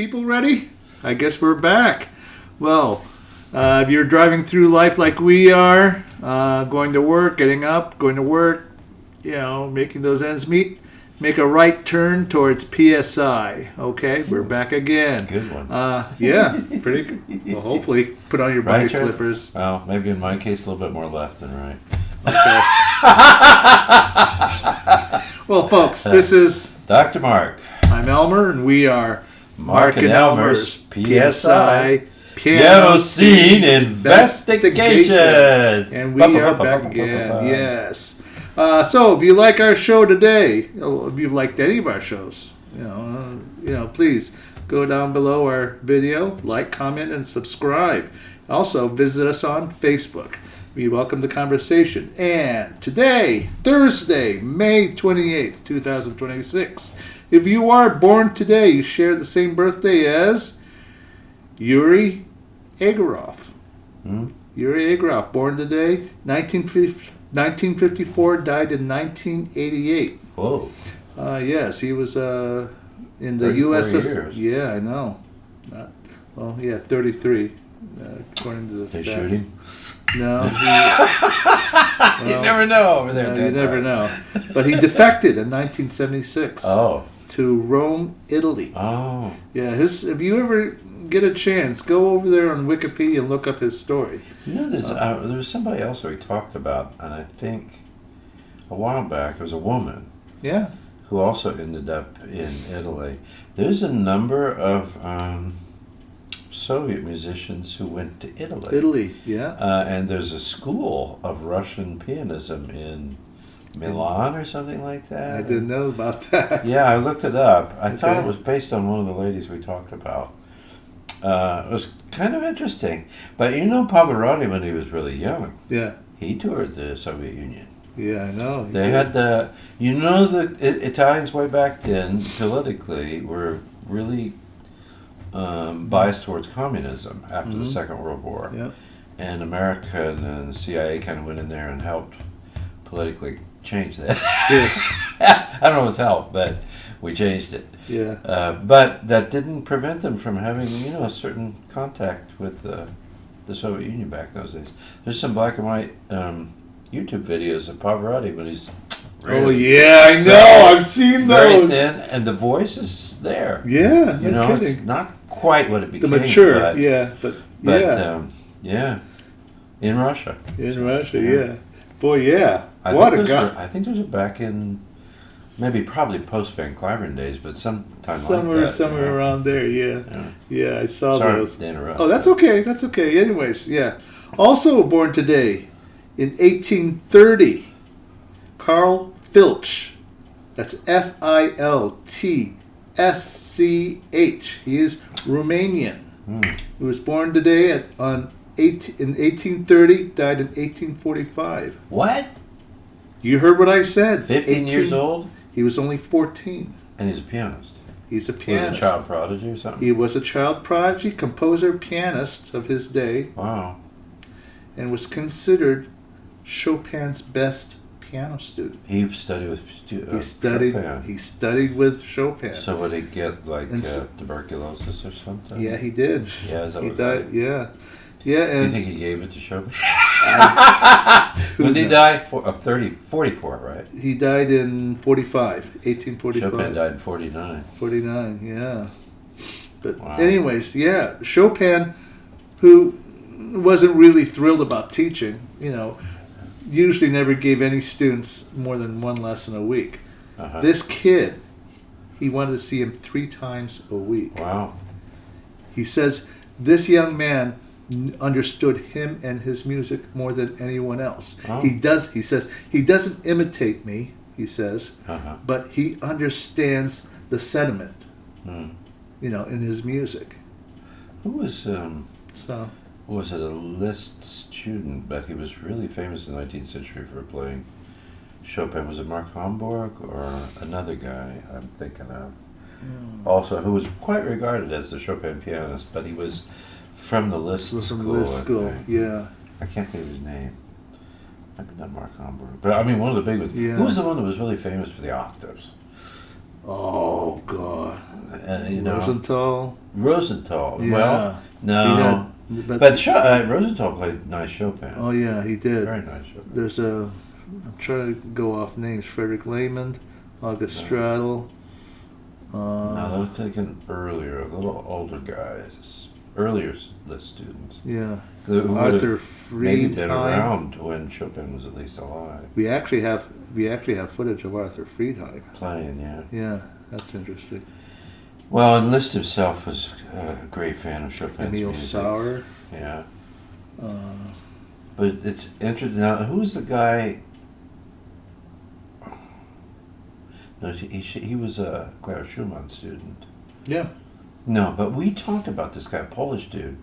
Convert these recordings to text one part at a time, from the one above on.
people ready? I guess we're back. Well, if you're driving through life like we are, going to work, getting up, going to work, making those ends meet, make a right turn towards PSI. Okay, we're back again. Good one. Yeah, pretty good. Well, hopefully, put on your body slippers. Well, maybe in my case, a little bit more left than right. Okay. Well, folks, this is Dr. Mark. I'm Elmer, and we are Mark and Elmer's PSI Piano Scene Investigation. And we are back again. Yes. So, if you like our show today, if you've liked any of our shows, please go down below our video, like, comment, and subscribe. Also, visit us on Facebook. We welcome the conversation. And today, Thursday, May 28th, 2026. If you are born today, you share the same birthday as Yuri Egorov. Yuri Egorov, born today, 1954, died in 1988. Whoa. Yes, he was in the USSR. Yeah, I know. 33, according to the stats. They shoot him? No. You never know over there. You never know. But he defected in 1976 to Rome, Italy. Oh. Yeah, if you ever get a chance, go over there on Wikipedia and look up his story. There was somebody else we talked about, and I think a while back, it was a woman. Yeah. Who also ended up in Italy. There's a number of Soviet musicians who went to Italy. Italy, yeah. And there's a school of Russian pianism in Milan or something like that. I didn't know about that. Yeah, I looked it up. I thought it was based on one of the ladies we talked about. It was kind of interesting. But Pavarotti, when he was really young, he toured the Soviet Union. Yeah, I know. They had, the Italians way back then, politically, were really biased towards communism after the Second World War. Yep. And America and the CIA kind of went in there and helped politically change that. Yeah. I don't know if it's helped, but we changed it. Yeah. But that didn't prevent them from having, a certain contact with the Soviet Union back in those days. There's some black and white YouTube videos of Pavarotti when he's I know. I've seen those. Very thin, and the voice is there. Yeah, no kidding. It's not quite what it became. The mature, but in Russia. In Russia, yeah. Boy, yeah. I think those are back in probably post Van Cliburn days, but somewhere around there, yeah. Yeah, I saw those. To interrupt. Oh, that's okay. That's okay. Anyways, yeah. Also born today in 1830, Carl Filch. That's Filtschch. He is Romanian. He was born today in 1830, died in 1845. What? You heard what I said. 15 years old? He was only 14. And he's a pianist. He's a pianist. He was a child prodigy or something? He was a child prodigy, composer, pianist of his day. Wow. And was considered Chopin's best piano student. He studied with Chopin. He studied with Chopin. So would he get tuberculosis or something? Yeah, he did. Yeah, is that he what died? Yeah. Yeah, and do you think he gave it to Chopin? When did he die? 44, right? He died in 1845. Chopin died in 49. 49, yeah. But anyways, yeah, Chopin, who wasn't really thrilled about teaching, usually never gave any students more than one lesson a week. This kid, he wanted to see him 3 times a week. Wow. He says this young man understood him and his music more than anyone else. Oh. He says he doesn't imitate me, he says, but he understands the sentiment, in his music. Who was was it a Liszt student, but he was really famous in the 19th century for playing Chopin. Was it Mark Hamburg or another guy I'm thinking of? Also, who was quite regarded as the Chopin pianist, but he was from the Liszt school. From the Liszt school, yeah. I can't think of his name. Maybe not Mark Hamburg. But, one of the big ones. Yeah. Who was the one that was really famous for the octaves? Oh God. You know, Rosenthal. Yeah. Well, no. But Rosenthal played nice Chopin. Oh yeah, he did. Very nice Chopin. There's I'm trying to go off names. Frederick Lehman, August Stradel. No, they're thinking earlier, a little older guys, earlier list students. Yeah. Who Arthur maybe Friedheim. been around when Chopin was at least alive. We actually have footage of Arthur Friedheim Playing, yeah. Yeah, that's interesting. Well, and Liszt himself was a great fan of Chopin's Emil music. Sauer. Yeah. But it's interesting. Now, who's the guy? No, he was a Clara Schumann student. Yeah. No, but we talked about this guy, Polish dude,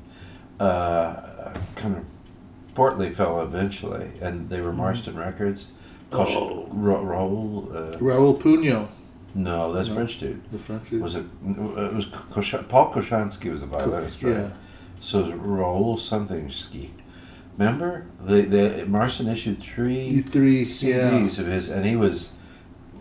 kind of portly fellow eventually, and they were Marston Records. Raoul Pugno. No, that's French dude. The French dude. Paul Koshansky was the violinist, right? Yeah. So it was Raoul something-ski. Remember? The Marston issued three CDs of his, and he was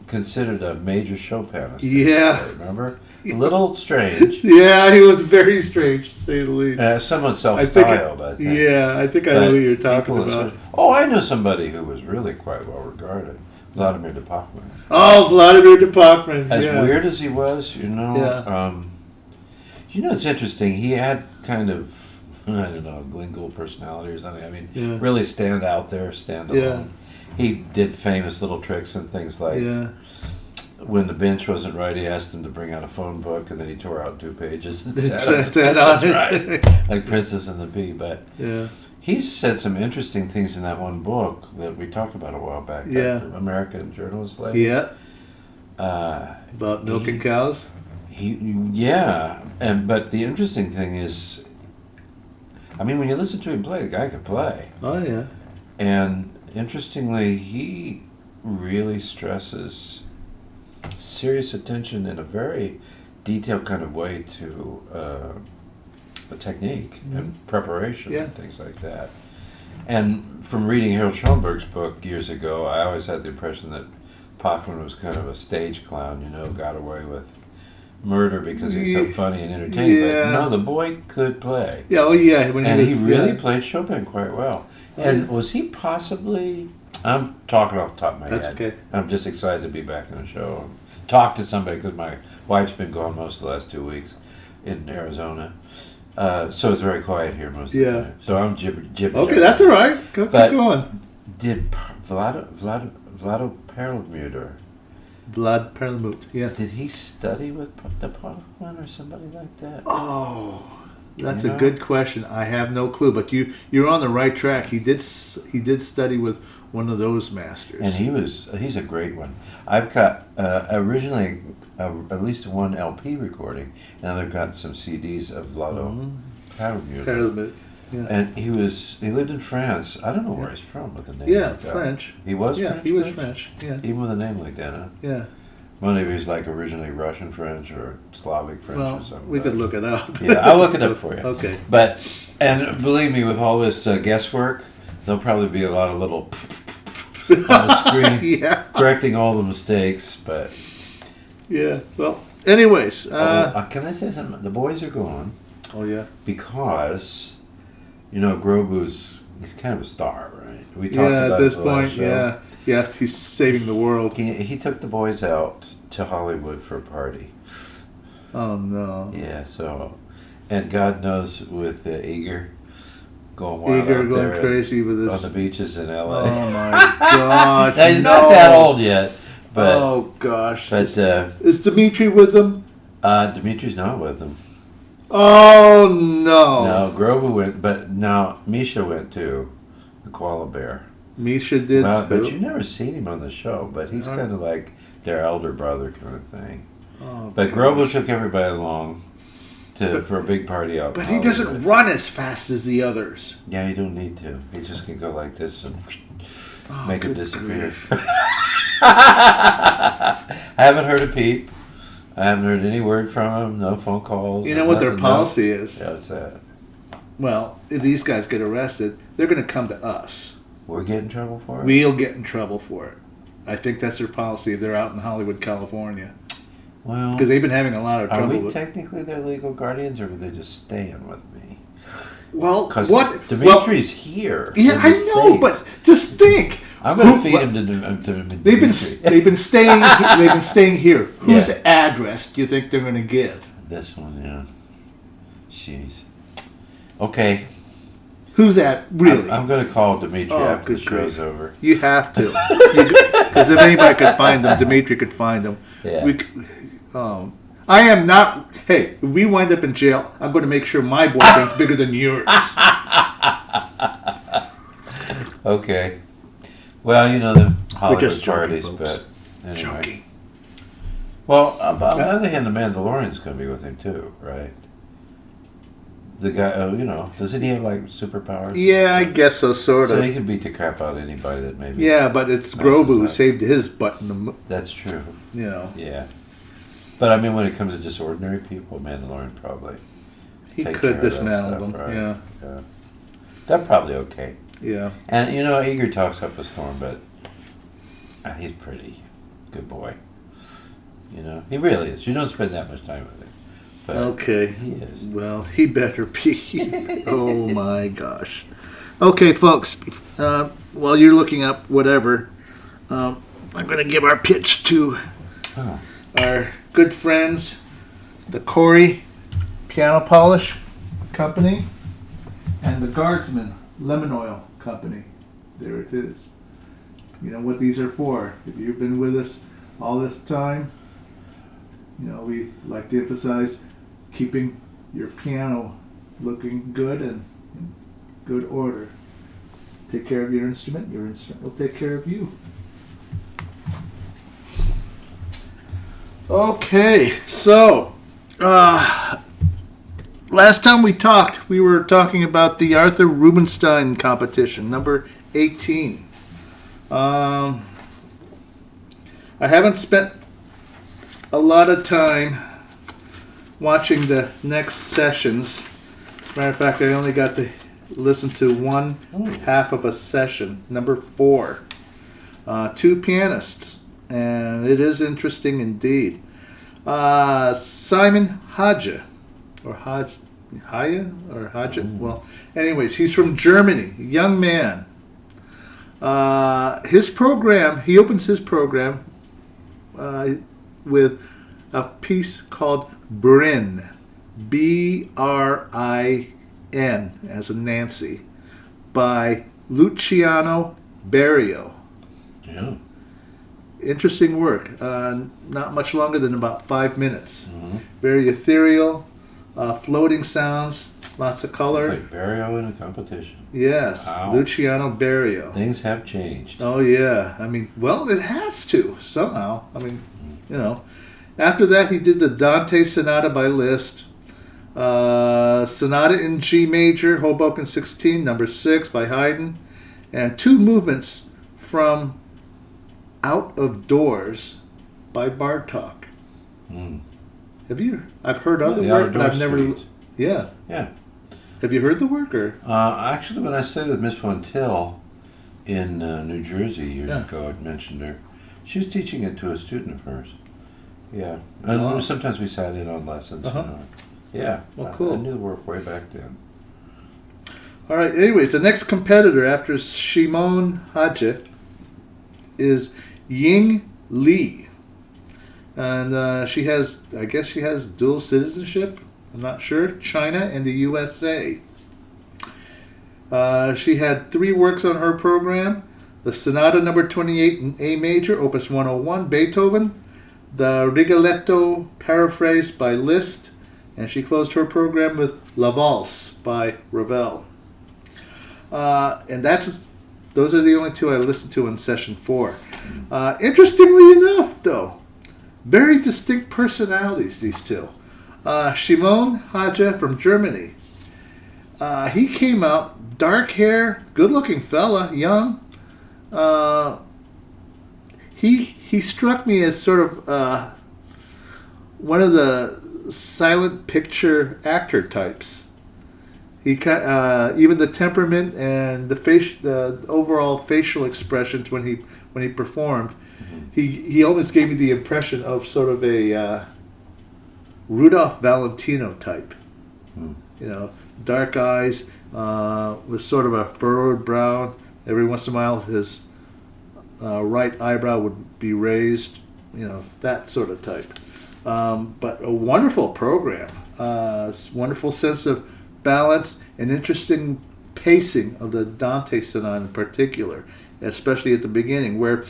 considered a major Chopinist. Yeah. Remember? A little strange. Yeah, he was very strange, to say the least. Somewhat self-styled, I think. Yeah, I think I know who you're talking about. I know somebody who was really quite well regarded. Vladimir de Pachman. Oh, Vladimir de Pachman. As weird as he was, Yeah. It's interesting. He had kind of, I don't know, Glingle personality or something. I mean, really stand out there, stand alone. He did famous little tricks and things like when the bench wasn't right, he asked him to bring out a phone book, and then he tore out 2 pages and sat on it. Right. Like Princess and the Bee. But he's said some interesting things in that one book that we talked about a while back. Yeah. That American Journalist lady. Yeah. About milking cows? But the interesting thing is, I mean, when you listen to him play, the guy could play. Oh, yeah. And interestingly, he really stresses serious attention in a very detailed kind of way to the technique and preparation and things like that. And from reading Harold Schoenberg's book years ago, I always had the impression that Pachman was kind of a stage clown, got away with murder because he was so funny and entertaining. But no, the boy could play. Yeah, oh yeah. He really played Chopin quite well. And was he possibly... I'm talking off the top of my head. That's okay. I'm just excited to be back in the show. Talk to somebody, because my wife's been gone most of the last 2 weeks in Arizona. So it's very quiet here most of the time. So I'm jibbering. Okay, that's all right. Keep going. Did Vlado Perlmutter... Vlad Perlmutter, yeah. Did he study with the Pachman or somebody like that? Oh, that's a good question. I have no clue, but you're on the right track. He did study with one of those masters, and he's a great one. I've got originally at least one LP recording, and I've got some CDs of Vlado Perlmutter. Yeah. And he lived in France. I don't know where he's from with a name like that. French. He was French? He was French. Yeah. Even with a name like that, huh? Yeah. Well, maybe he's like originally Russian French or Slavic French or something. We could look it up. Yeah, I'll look it up for you. Okay. And believe me, with all this guesswork, there'll probably be a lot of little on the screen correcting all the mistakes, but... Yeah, well, anyways. Can I say something? The boys are gone. Oh, yeah. Because... Grobu's, he's kind of a star, right? We talked about at this it point, show. he's saving the world. He took the boys out to Hollywood for a party. Oh, no. Yeah, and God knows with Eager going wild Eager out going there crazy with this. on the beaches in L.A. Oh, my God. Now, he's not that old yet. But, oh, gosh. But is Dimitri with them? Dimitri's not with them. Oh, no. No, Grover went, but now Misha went too. The koala bear. Misha did too. But you've never seen him on the show, but he's kind of like their elder brother kind of thing. Oh, but Grover took everybody along for a big party out. But he doesn't run as fast as the others. Yeah, you don't need to. He just can go like this and make him disappear. I haven't heard a peep. I haven't heard any word from him, no phone calls. You know what their policy is? Yeah, what's that? Well, if these guys get arrested, they're going to come to us. We'll get in trouble for it? We'll get in trouble for it. I think that's their policy if they're out in Hollywood, California. Well, because they've been having a lot of trouble. Are we technically their legal guardians, or are they just staying with me? Well, because what? Dimitri's here. Yeah, I know, but just think. I'm going to feed him to Dimitri. They've been staying. They've been staying here. Whose address do you think they're going to give? This one, yeah. Jeez. Okay. Who's that? Really? I'm going to call Dimitri after the show's over. You have to, because if anybody could find them, Dimitri could find them. Yeah. I am not. Hey, if we wind up in jail, I'm going to make sure my boyfriend's bigger than yours. Okay. Well, the Hollywood just parties, joking, but anyway. Joking. Well, on the other hand, the Mandalorian's going to be with him too, right? The guy, doesn't he have like superpowers? Yeah, I guess so, sort of. So he can beat the crap out of anybody that maybe. Yeah, but it's Grogu who saved his butt in the. That's true. Yeah. But I mean, when it comes to just ordinary people, Mandalorian probably. He could dismantle them. Right? Yeah. They're probably okay. Yeah. And Eager talks up a storm, but he's pretty good boy. He really is. You don't spend that much time with him. But okay. He is. Well, he better be. Oh my gosh. Okay, folks. While you're looking up whatever, I'm going to give our pitch to our good friends, the Corey Piano Polish Company and the Guardsman Lemon Oil Company. There it is. You know what these are for. If you've been with us all this time, we like to emphasize keeping your piano looking good and in good order. Take care of your instrument will take care of you. Okay, so last time we talked, we were talking about the Arthur Rubinstein competition, number 18. I haven't spent a lot of time watching the next sessions. Matter of fact, I only got to listen to one half of a session, number 4. 2 pianists, and it is interesting indeed. Simon Haje, or Haje, well, anyways, he's from Germany, young man. His program, he opens his program with a piece called Brin, B-R-I-N, as in Nancy, by Luciano Berio. Yeah. Interesting work. Not much longer than about 5 minutes. Mm-hmm. Very ethereal, floating sounds, lots of color. Like Berio in a competition. Yes, Wow. Luciano Berio. Things have changed. Oh, yeah. I mean, well, it has to, somehow. I mean, After that, he did the Dante Sonata by Liszt. Sonata in G major, Hoboken 16, number 6 by Haydn. And 2 movements from Out of Doors by Bartók. I've heard other work, but I've never. Suite. Yeah. Yeah. Have you heard the work, or? Actually, when I studied with Miss Fontil in New Jersey years ago, I'd mentioned her. She was teaching it to a student of hers. Yeah. And sometimes we sat in on lessons. Yeah. Well, cool. I knew the work way back then. All right. Anyways, the next competitor after Shimon Haje is Ying Li. And she has dual citizenship. I'm not sure. China and the USA. She had 3 works on her program. The Sonata number 28 in A major, opus 101, Beethoven. The Rigoletto paraphrase by Liszt. And she closed her program with La Valse by Ravel. And those are the only 2 I listened to in session 4. Interestingly enough, though, very distinct personalities, these 2. Shimon Haje from Germany. He came out, dark hair, good-looking fella, young. He struck me as sort of one of the silent picture actor types. He even the temperament and the overall facial expressions when he performed, he almost gave me the impression of sort of a Rudolph Valentino type. Hmm. You know, dark eyes, with sort of a furrowed brow. Every once in a while, his right eyebrow would be raised. You know, that sort of type. But a wonderful program. Wonderful sense of balance and interesting pacing of the Dante Sonata in particular, especially at the beginning, where,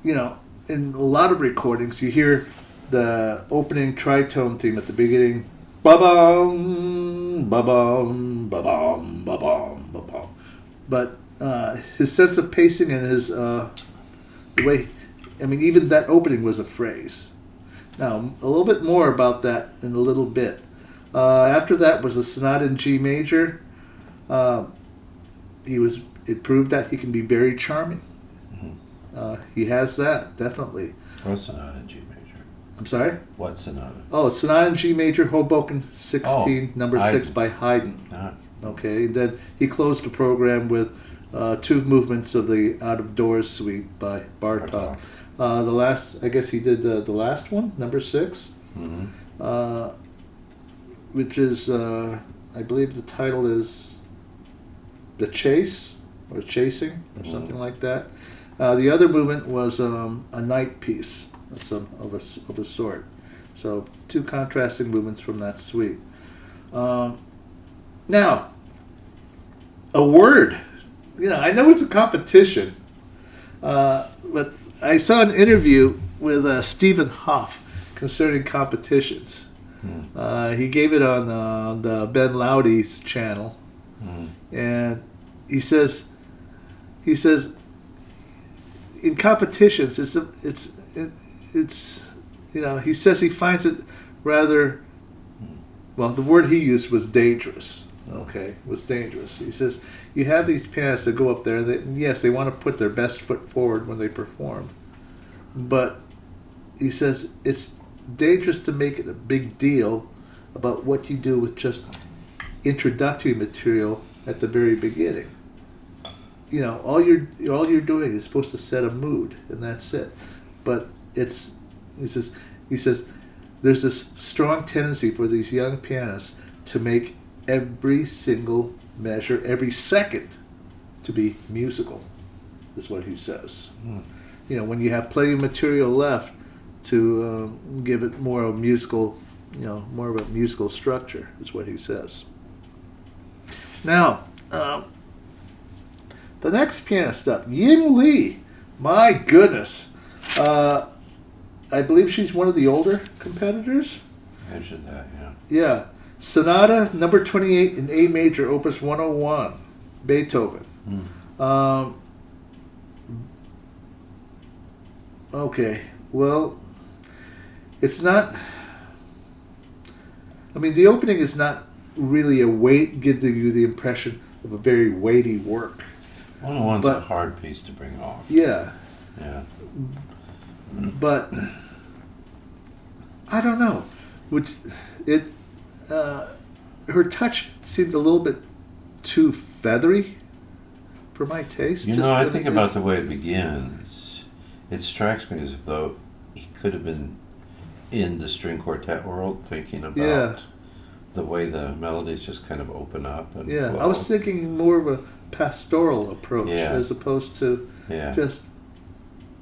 you know, in a lot of recordings, you hear the opening tritone theme at the beginning, ba-bum, ba-bum, ba-bum, ba-bum, ba-bum. But his sense of pacing and his the way, I mean, even that opening was a phrase. Now, a little bit more about that in a little bit. After that was a sonata in G major. It proved that he can be very charming. Mm-hmm. He has that, definitely. What sonata in G major? I'm sorry? What sonata? Oh, sonata in G major, Hoboken 16, number 6 by Haydn. Uh-huh. Okay, and then he closed the program with 2 movements of the Out of Doors Suite by Bartók. The last, I guess he did the last one, number 6, mm-hmm. Which is, I believe the title is The Chase, or Chasing, or something like that. The other movement was a night piece of a sort. So 2 contrasting movements from that suite. Now, a word. You know, I know it's a competition, but I saw an interview with Stephen Hoff concerning competitions. He gave it on the Ben Laudy's channel, and he says in competitions it's you know, he says he finds it rather, well, the word he used was dangerous. Okay, was dangerous. He says you have these pianists that go up there. Yes, they want to put their best foot forward when they perform, but he says it's dangerous to make it a big deal about what you do with just introductory material at the very beginning. You know, all you're doing is supposed to set a mood, and that's it. But he says there's this strong tendency for these young pianists to make every single measure, every second, to be musical, is what he says. You know, when you have plenty of material left to give it more of a musical, you know, more of a musical structure, is what he says. Now, the next pianist up, Ying Li. My goodness. I believe she's one of the older competitors. Mentioned that, yeah. Yeah. Sonata number 28 in A major, opus 101, Beethoven. Okay, well, it's not, I mean, the opening is not really giving you the impression of a very weighty work. 101's a hard piece to bring off. Yeah. Yeah. But I don't know. Her touch seemed a little bit too feathery for my taste. You know, I think about the way it begins. It strikes me as though he could have been in the string quartet world, thinking about the way the melodies just kind of open up and flow. I was thinking more of a pastoral approach as opposed to just,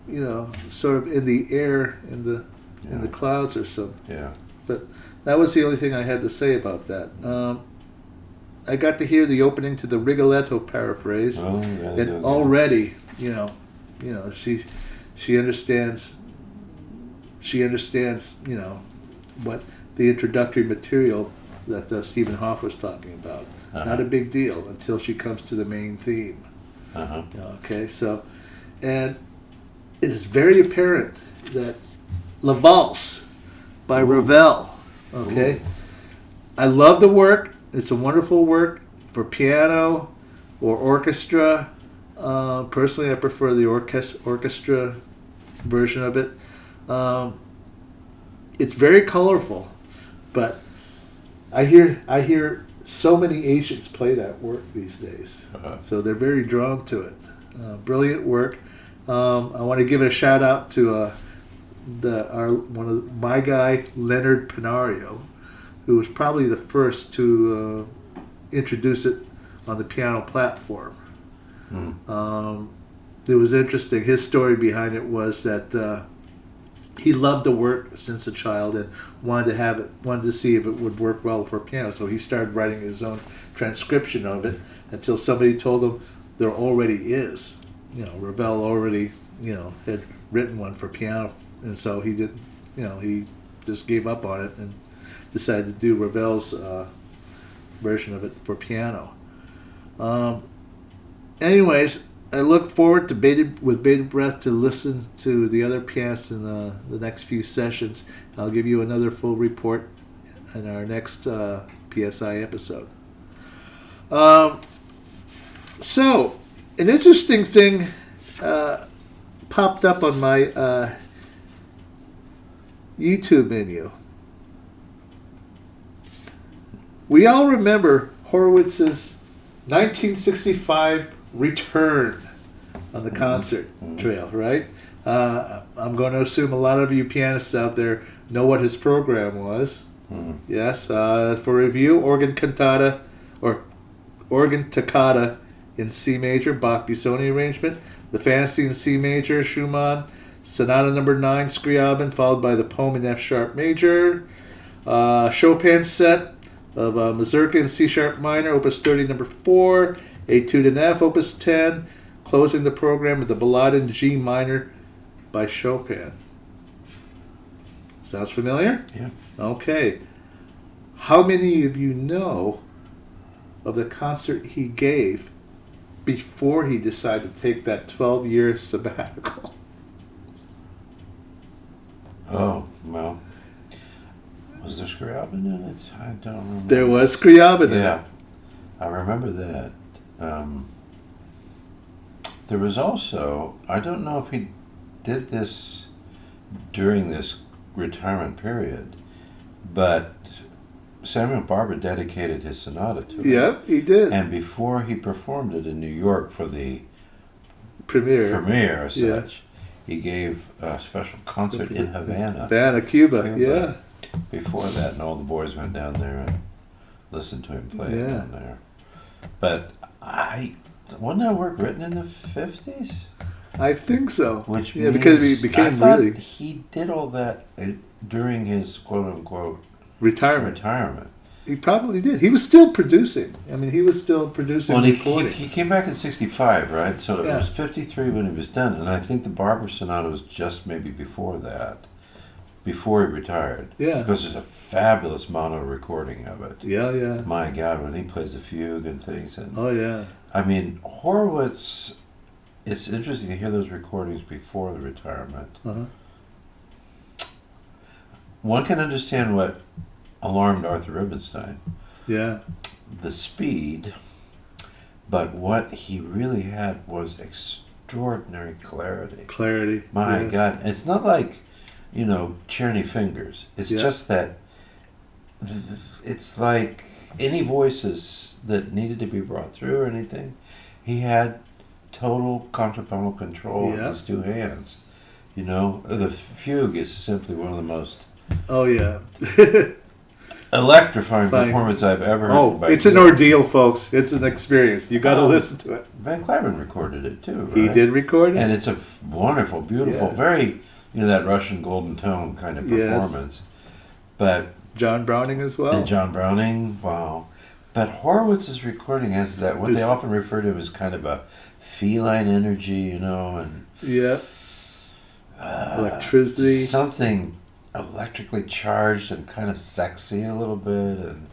you know, sort of in the air, in the clouds or something. Yeah. But that was the only thing I had to say about that. I got to hear the opening to the Rigoletto paraphrase, and already, you know, she understands. She understands, you know, what the introductory material that Stephen Hoff was talking about. Not a big deal until she comes to the main theme. Okay, so, and it is very apparent that La Valse by Ravel. Okay, ooh. I love the work. It's a wonderful work for piano or orchestra. Personally, I prefer the orchestra version of it. It's very colorful, but I hear so many Asians play that work these days, so they're very drawn to it. Brilliant work. I want to give a shout out to my guy Leonard Pinario, who was probably the first to introduce it on the piano platform. It was interesting. His story behind it was that he loved the work since a child and wanted to see if it would work well for piano. So he started writing his own transcription of it until somebody told him there already is. Ravel already, had written one for piano, and so he did. He just gave up on it and decided to do Ravel's version of it for piano. Anyways, I look forward to with bated breath to listen to the other pianists in the next few sessions. I'll give you another full report in our next PSI episode. So, an interesting thing popped up on my YouTube menu. We all remember Horowitz's 1965 return on the concert trail, right? I'm going to assume a lot of you pianists out there know what his program was. Yes, for review, organ toccata in C major, Bach Busoni arrangement, the Fantasy in C major, Schumann, Sonata number 9, Scriabin, followed by the poem in F sharp major, Chopin set of Mazurka in C sharp minor, opus 30 number 4, Etude in F, opus 10, closing the program with the Ballade in G minor by Chopin. Sounds familiar? Yeah. Okay. How many of you know of the concert he gave before he decided to take that 12-year sabbatical? Oh, well. Was there Scriabin in it? I don't remember. There was Scriabin in it. Yeah. I remember that. There was also, I don't know if he did this during this retirement period, but Samuel Barber dedicated his sonata to him. Yep, he did. And before he performed it in New York for the premiere as such, he gave a special concert in Havana, Cuba. Yeah. Before that, and all the boys went down there and listened to him play it down there. But wasn't that work written in the 50s? I think so. Which means, because he became he did all that during his quote-unquote retirement. He probably did. He was still producing. I mean, he was still producing recordings. He came back in 65, right? So it was 53 when he was done. And I think the Barber Sonata was just maybe before that, before he retired. Yeah. Because there's a fabulous mono recording of it. Yeah, yeah. My God, when he plays the fugue and things. And oh, yeah. I mean, Horowitz, it's interesting to hear those recordings before the retirement. Uh-huh. One can understand what alarmed Arthur Rubinstein. Yeah. The speed, but what he really had was extraordinary clarity. My God. It's not like, Czerny fingers. It's just that it's like any voices that needed to be brought through or anything, he had total contrapuntal control of his two hands. The fugue is simply one of the most electrifying performance I've ever heard. Oh, it's an ordeal, folks. It's an experience. You got to listen to it. Van Cliburn recorded it too, right? He did record it, and it's a wonderful, beautiful, very that Russian golden tone kind of performance. But John Browning as well. And John Browning, wow. But Horowitz's recording has that what they often refer to as kind of a feline energy, and electricity, something electrically charged and kind of sexy a little bit, and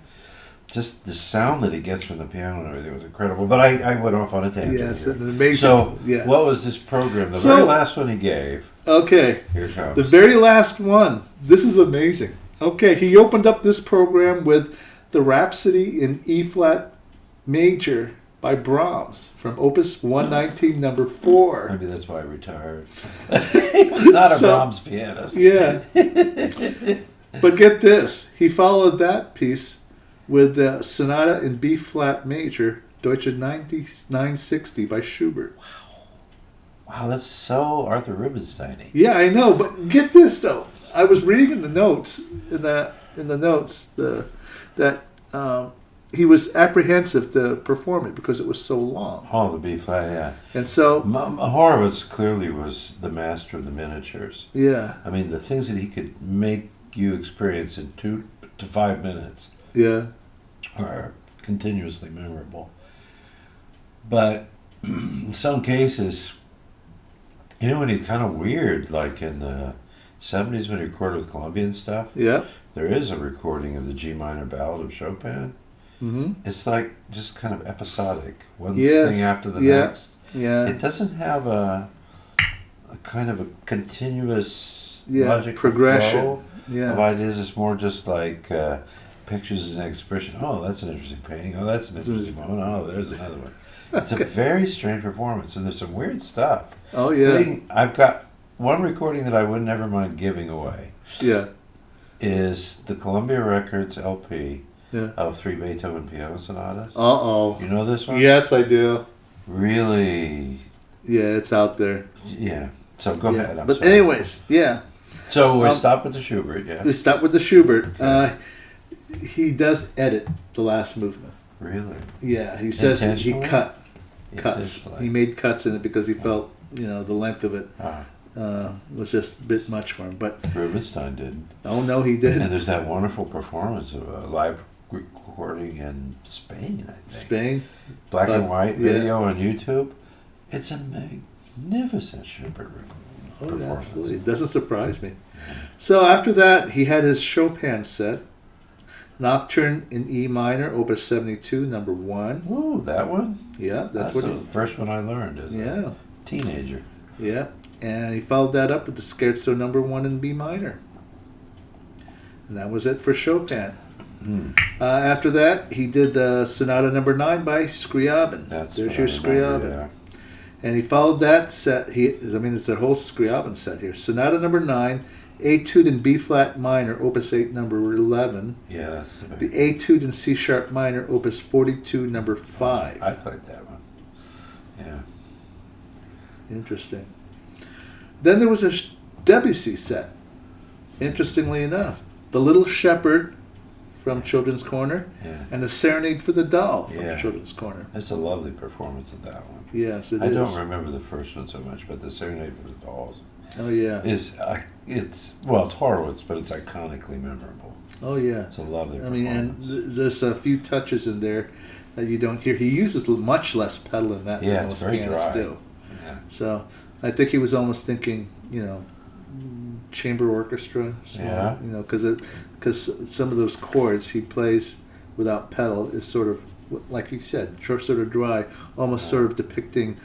just the sound that he gets from the piano and everything was incredible. But I went off on a tangent. Yes, here. amazing. So, what was this program? The very last one he gave. Okay. Here it comes. The very last one. This is amazing. Okay, he opened up this program with the Rhapsody in E-flat major by Brahms from Opus 119, number 4. Maybe that's why he retired. He was not a Brahms pianist. Yeah. But get this. He followed that piece with the Sonata in B-flat major, Deutsche 960 by Schubert. Wow. Wow, that's so Arthur Rubinstein-y. Yeah, I know, but get this though. I was reading in the notes that he was apprehensive to perform it because it was so long. Oh, the B flat, yeah. And so Horowitz clearly was the master of the miniatures. yeah, I mean, the things that he could make you experience in 2 to 5 minutes yeah, are continuously memorable. But in some cases, when he's kind of weird, like in the 70s when he recorded with Columbia and stuff, yeah. there is a recording of the G minor ballad of Chopin. Mm-hmm. It's like just kind of episodic, one Yes. thing after the Yeah. next. Yeah. It doesn't have a kind of a continuous Yeah, logical progression. flow Yeah. of ideas. It's more just like pictures and expression. Oh, that's an interesting painting. Oh, that's an interesting moment. Oh, there's another one. It's a very strange performance, and there's some weird stuff. Oh yeah. I've got one recording that I would never mind giving away. Yeah. Is the Columbia Records LP Yeah. of 3 Beethoven piano sonatas. Uh-oh. You know this one? Yes, I do. Really? Yeah, it's out there. Yeah. So go ahead. I'm But sorry. anyways, yeah. So we stopped with the Schubert, yeah. We start with the Schubert. Okay. He does edit the last movement. Really? Yeah, he says he Intentionally? cuts. Intentionally. He made cuts in it because he felt, the length of it Ah, was just a bit much for him. But Rubinstein didn't. oh no, he didn't. And there's that wonderful performance of a live recording in Spain, I think. Spain. Black and white yeah. video on YouTube. It's a magnificent Schubert Oh, performance. absolutely. It doesn't surprise me. So after that, he had his Chopin set. Nocturne in E minor, Opus 72, number 1. Ooh, that one? Yeah, that's what the first one I learned as Yeah. a teenager. Yeah. And he followed that up with the Scherzo number 1 in B minor. And that was it for Chopin. After that, he did the Sonata number 9 by Scriabin. There's your Scriabin. Yeah. And he followed that set. It's a whole Scriabin set here. Sonata number 9, Etude in B flat minor, Opus 8, number 11. Yeah, that's the The Etude in C sharp minor, Opus 42, number 5. I played that one. Yeah. Interesting. Then there was a Debussy set. Interestingly enough, The Little Shepherd from Children's Corner Yeah. and The Serenade for the Doll from Yeah. Children's Corner. It's a lovely performance of that one. Yes, it I is. don't remember the first one so much, but the Serenade for the Dolls Oh yeah. is it's Horowitz, but it's iconically memorable. Oh yeah. It's a lovely I mean, and performance. there's a few touches in there that you don't hear. He uses much less pedal in that Yeah, than it's most very pianists dry. do. Yeah. So I think he was almost thinking, chamber orchestra. Small, Yeah. Because some of those chords he plays without pedal is sort of, like you said, sort of dry, almost sort of depicting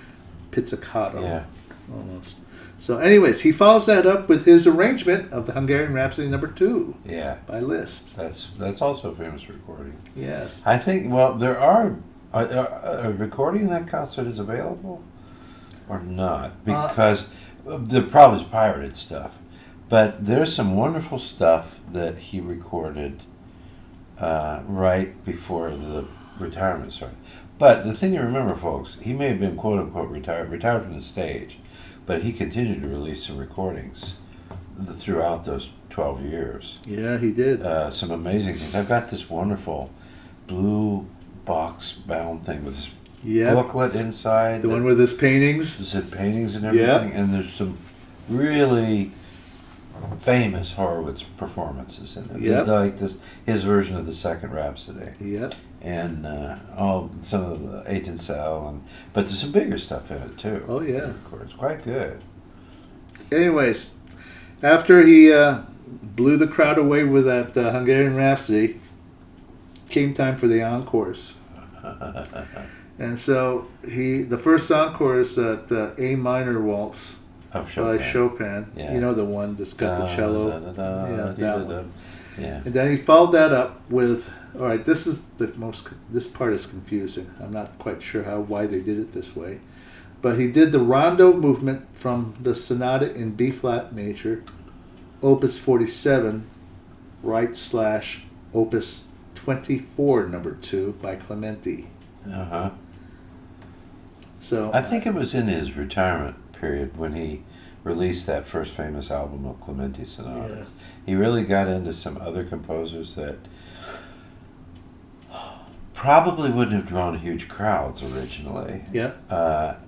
pizzicato. Yeah. Almost. So, anyways, he follows that up with his arrangement of the Hungarian Rhapsody number 2 Yeah. by Liszt. That's also a famous recording. Yes. I think. Well, there are a recording of that concert is available, or not, because the problem is pirated stuff. But there's some wonderful stuff that he recorded right before the retirement started. But the thing to remember, folks, he may have been quote unquote retired from the stage, but he continued to release some recordings throughout those 12 years. Yeah, he did. Some amazing things. I've got this wonderful blue box bound thing with this Yep. booklet inside. The one with his paintings. There's paintings and everything, and there's some really famous Horowitz performances in it. Yep. Like his version of the Second Rhapsody, Yep. and some of the Eight and Cell, but there's some bigger stuff in it too. Oh, yeah. It's quite good. Anyways, after he blew the crowd away with that Hungarian Rhapsody, came time for the encores. And so the first encore is that A minor waltz Of Chopin. by Chopin. Yeah. You know, the one that's got the cello. Yeah, that one. Yeah. And then he followed that up with, all right, this part is confusing. I'm not quite sure why they did it this way. But he did the rondo movement from the Sonata in B flat major, Opus 47, / Opus 24, number 2 by Clementi. Uh huh. So I think it was in his retirement period when he released that first famous album of Clementi Sonatas. Yeah. He really got into some other composers that probably wouldn't have drawn huge crowds originally. Yeah.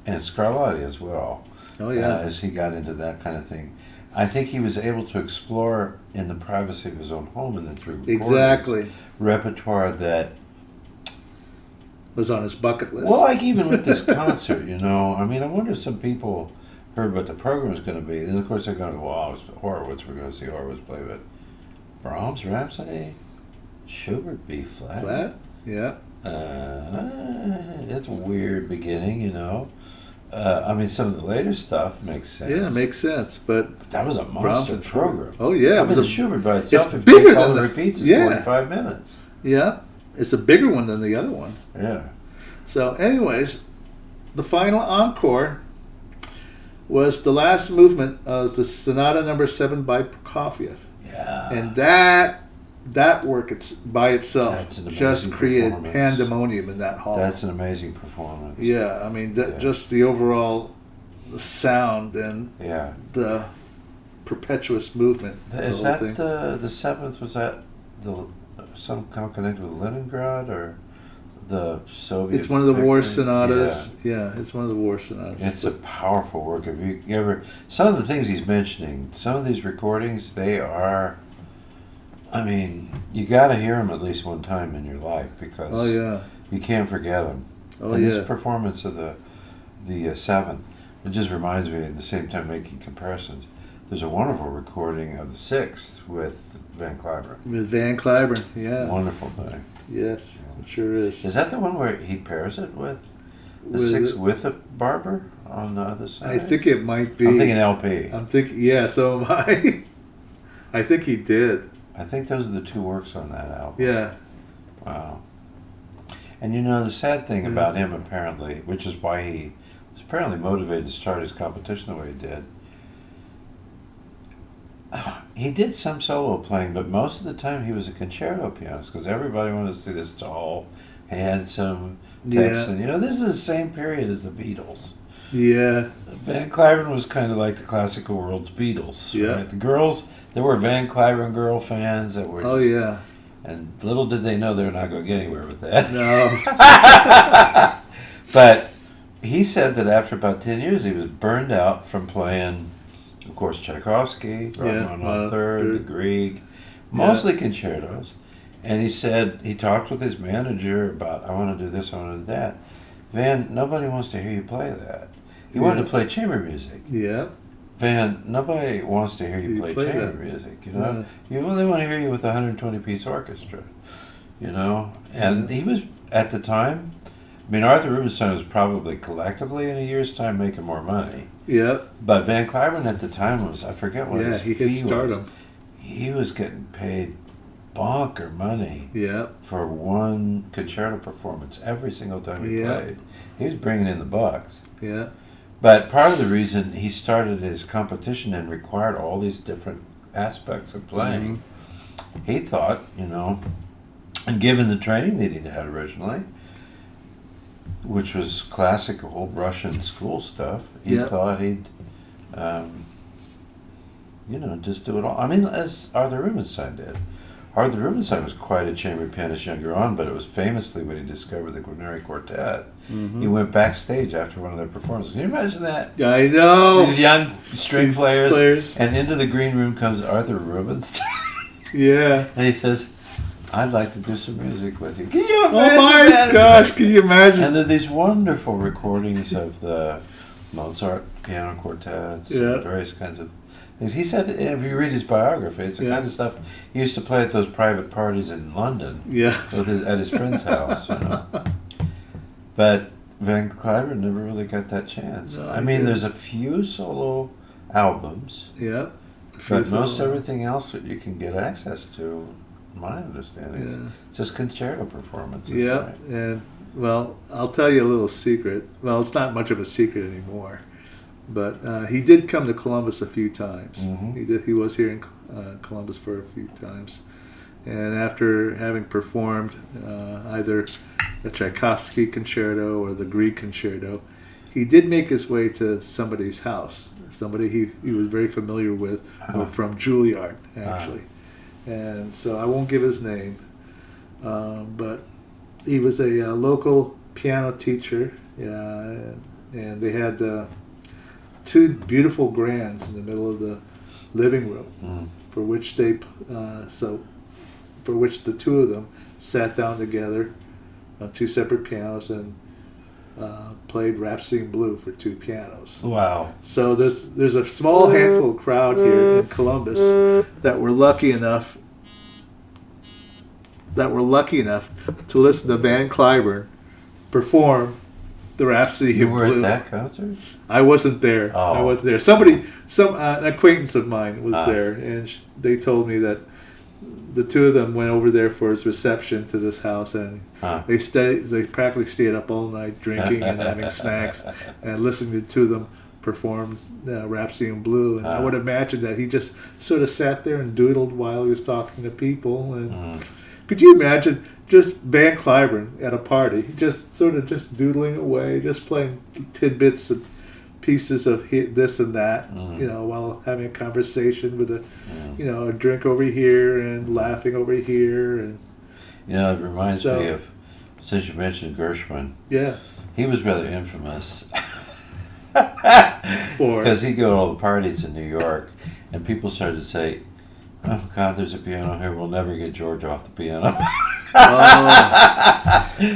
And Scarlatti as well. Oh yeah. As he got into that kind of thing. I think he was able to explore in the privacy of his own home and then through recordings, Exactly. repertoire that Was on his bucket list. well, like even with this concert, I mean, I wonder if some people heard what the program was going to be, and of course they're going to go, "Oh, it's Horowitz. We're going to see Horowitz play." But Brahms Rhapsody, Schubert B flat. Flat? Yeah. It's a weird beginning, I mean, some of the later stuff makes sense. Yeah, it makes sense. But That was a monster and program. Oh yeah. I mean, the Schubert by itself, it's if you bigger call than the the- repeats, yeah. 45 minutes. Yeah. It's a bigger one than the other one. Yeah. So, anyways, the final encore was the last movement of the Sonata Number 7 by Prokofiev, Yeah. and that work by itself That's an amazing just created performance. pandemonium in that hall. That's an amazing performance. Yeah, I mean, Yeah. just the overall sound and Yeah. the perpetuous movement. Is the that whole thing. the seventh? Was that somehow connected with Leningrad or the Soviet? It's one of the war victory? sonatas. Yeah, it's one of the war sonatas. It's a powerful work. If you ever, some of the things he's mentioning, some of these recordings, they are. I mean, you got to hear them at least one time in your life because Oh yeah. you can't forget them. Oh and yeah. this performance of the seventh, it just reminds me at the same time making comparisons. There's a wonderful recording of the sixth with Van Cliburn. With Van Cliburn. Yeah. Wonderful thing. Yes, it sure is. Is that the one where he pairs it with the With sixth it- with a barber on the other side? I think it might be. I'm thinking LP. I'm thinking. Yeah. So am I. I think he did. I think those are the two works on that album. Yeah. Wow. And the sad thing about him apparently, which is why he was apparently motivated to start his competition the way he did, he did some solo playing, but most of the time he was a concerto pianist because everybody wanted to see this tall, handsome Texan. This is the same period as the Beatles. Yeah. Van Cliburn was kind of like the classical world's Beatles. Yeah. Right? The girls, there were Van Cliburn girl fans that were Oh just, yeah. and little did they know they were not going to get anywhere with that. No. But he said that after about 10 years, he was burned out from playing, of course, Tchaikovsky, Rachmaninoff III, the Grieg, mostly concertos. And he said he talked with his manager about, I want to do this, I want to do that. Van, nobody wants to hear you play that. He wanted to play chamber music. Yeah. Van, nobody wants to hear you play chamber that. music, Yeah. They want to hear you with a 120-piece orchestra, And he was, at the time, I mean, Arthur Rubinstein was probably collectively in a year's time making more money. Yeah. But Van Cliburn at the time was, I forget what his he fee hit stardom. was. He was getting paid bonker money Yeah. for one concerto performance every single time he Yeah. played. He was bringing in the bucks. Yeah. But part of the reason he started his competition and required all these different aspects of playing, he thought, and given the training that he'd had originally, which was classical Russian school stuff, he thought he'd, just do it all. I mean, as Arthur Rubinstein did. Arthur Rubinstein was quite a chamber pianist younger on, but it was famously when he discovered the Guarneri Quartet. He went backstage after one of their performances. Can you imagine that? I know. These young string players, and into the green room comes Arthur Rubinstein. Yeah. And he says, I'd like to do some music with you. Can you Oh imagine my that? gosh! Can you imagine? And there are these wonderful recordings of the Mozart piano quartets and various kinds of things. He said, if you read his biography, it's the kind of stuff he used to play at those private parties in London at his friend's house. But Van Cliburn never really got that chance. No, I mean, there's a few solo albums, but most everything else that you can get access to, my understanding, is just concerto performances. Yeah, right? and well, I'll tell you a little secret. Well, it's not much of a secret anymore, but he did come to Columbus a few times. He was here in Columbus for a few times, and after having performed either the Tchaikovsky concerto or the Grieg concerto, he did make his way to somebody's house. Somebody he was very familiar with from Juilliard, actually. And so I won't give his name. But he was a local piano teacher. And they had 2 beautiful grands in the middle of the living room, for which the 2 of them sat down together on 2 separate pianos and played Rhapsody in Blue for 2 pianos. Wow! So there's a small handful of crowd here in Columbus that were lucky enough to listen to Van Cliburn perform the Rhapsody in Blue. You were at that concert? I wasn't there. Oh. I wasn't there. An acquaintance of mine was there, and they told me that the 2 of them went over there for his reception to this house, and they practically stayed up all night drinking and having snacks and listening to the 2 of them perform Rhapsody in Blue. And I would imagine that he just sort of sat there and doodled while he was talking to people. And could you imagine just Van Cliburn at a party, just sort of just doodling away, just playing tidbits and pieces of this and that, while having a conversation with a drink over here and laughing over here, and it reminds me of, since you mentioned Gershwin. Yeah, he was rather infamous for because he'd go to all the parties in New York, and people started to say, "Oh God, there's a piano here. We'll never get George off the piano."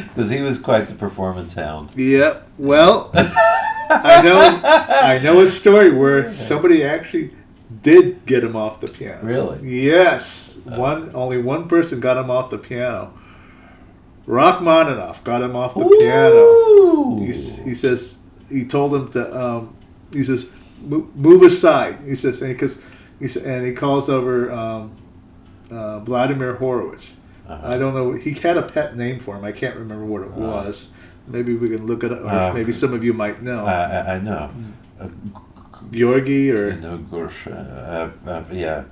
Because he was quite the performance hound. Yeah, well. I know a story where somebody actually did get him off the piano. Really? Yes. Only one person got him off the piano. Rachmaninoff got him off the piano. He told him to he says move aside. He says and he calls over Vladimir Horowitz. I don't know. He had a pet name for him. I can't remember what it was. Maybe we can look it up, or maybe some of you might know. I know. Georgi or... yeah.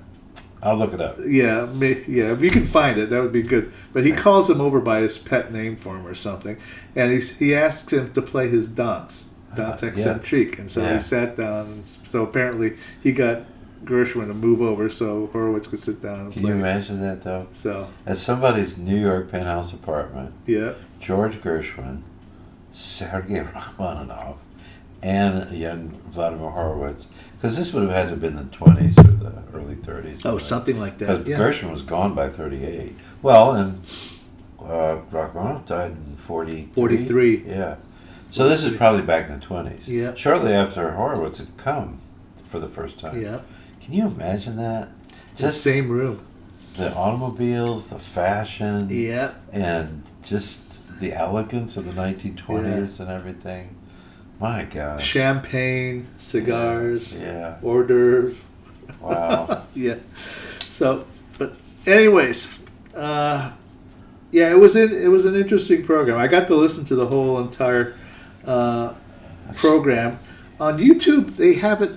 I'll look it up. Yeah, if you can find it, that would be good. But he calls him over by his pet name for him or something, and he asks him to play his dance eccentrique. And so he sat down, and so apparently he got Gershwin to move over so Horowitz could sit down and play. Can you imagine that, though? So at somebody's New York penthouse apartment, George Gershwin, Sergei Rachmaninoff, and a young Vladimir Horowitz, because this would have had to have been the 20s or the early 30s. Oh, something like that. Because Gershwin was gone by 38. Well, and Rachmaninoff died in 43. Yeah. So this is probably back in the 20s. Yeah. Shortly after Horowitz had come for the first time. Yeah. Can you imagine that? Just the same room. The automobiles, the fashion. Yeah. And just the elegance of the 1920s and everything. My God. Champagne, cigars, hors d'oeuvres. Wow. Yeah. So, but anyways, it was an interesting program. I got to listen to the whole entire program. On YouTube, they have it,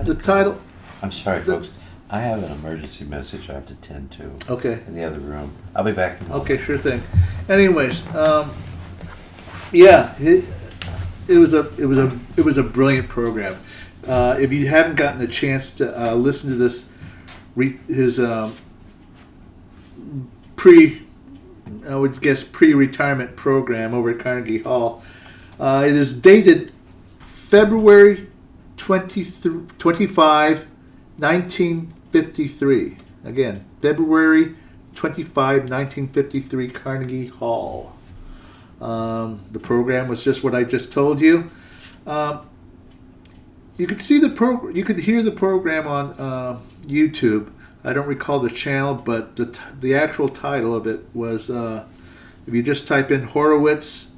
the title. I'm sorry, folks. I have an emergency message I have to tend to. Okay. In the other room. I'll be back in a moment. Okay, sure thing. Anyways, it was a brilliant program. If you haven't gotten a chance to listen to this, his pre-retirement program over at Carnegie Hall, it is dated February 25, 1953. Again, February 25, 1953, Carnegie Hall. The program was just what I just told you. You could see you could hear the program on YouTube. I don't recall the channel, but the actual title of it was, if you just type in Horowitz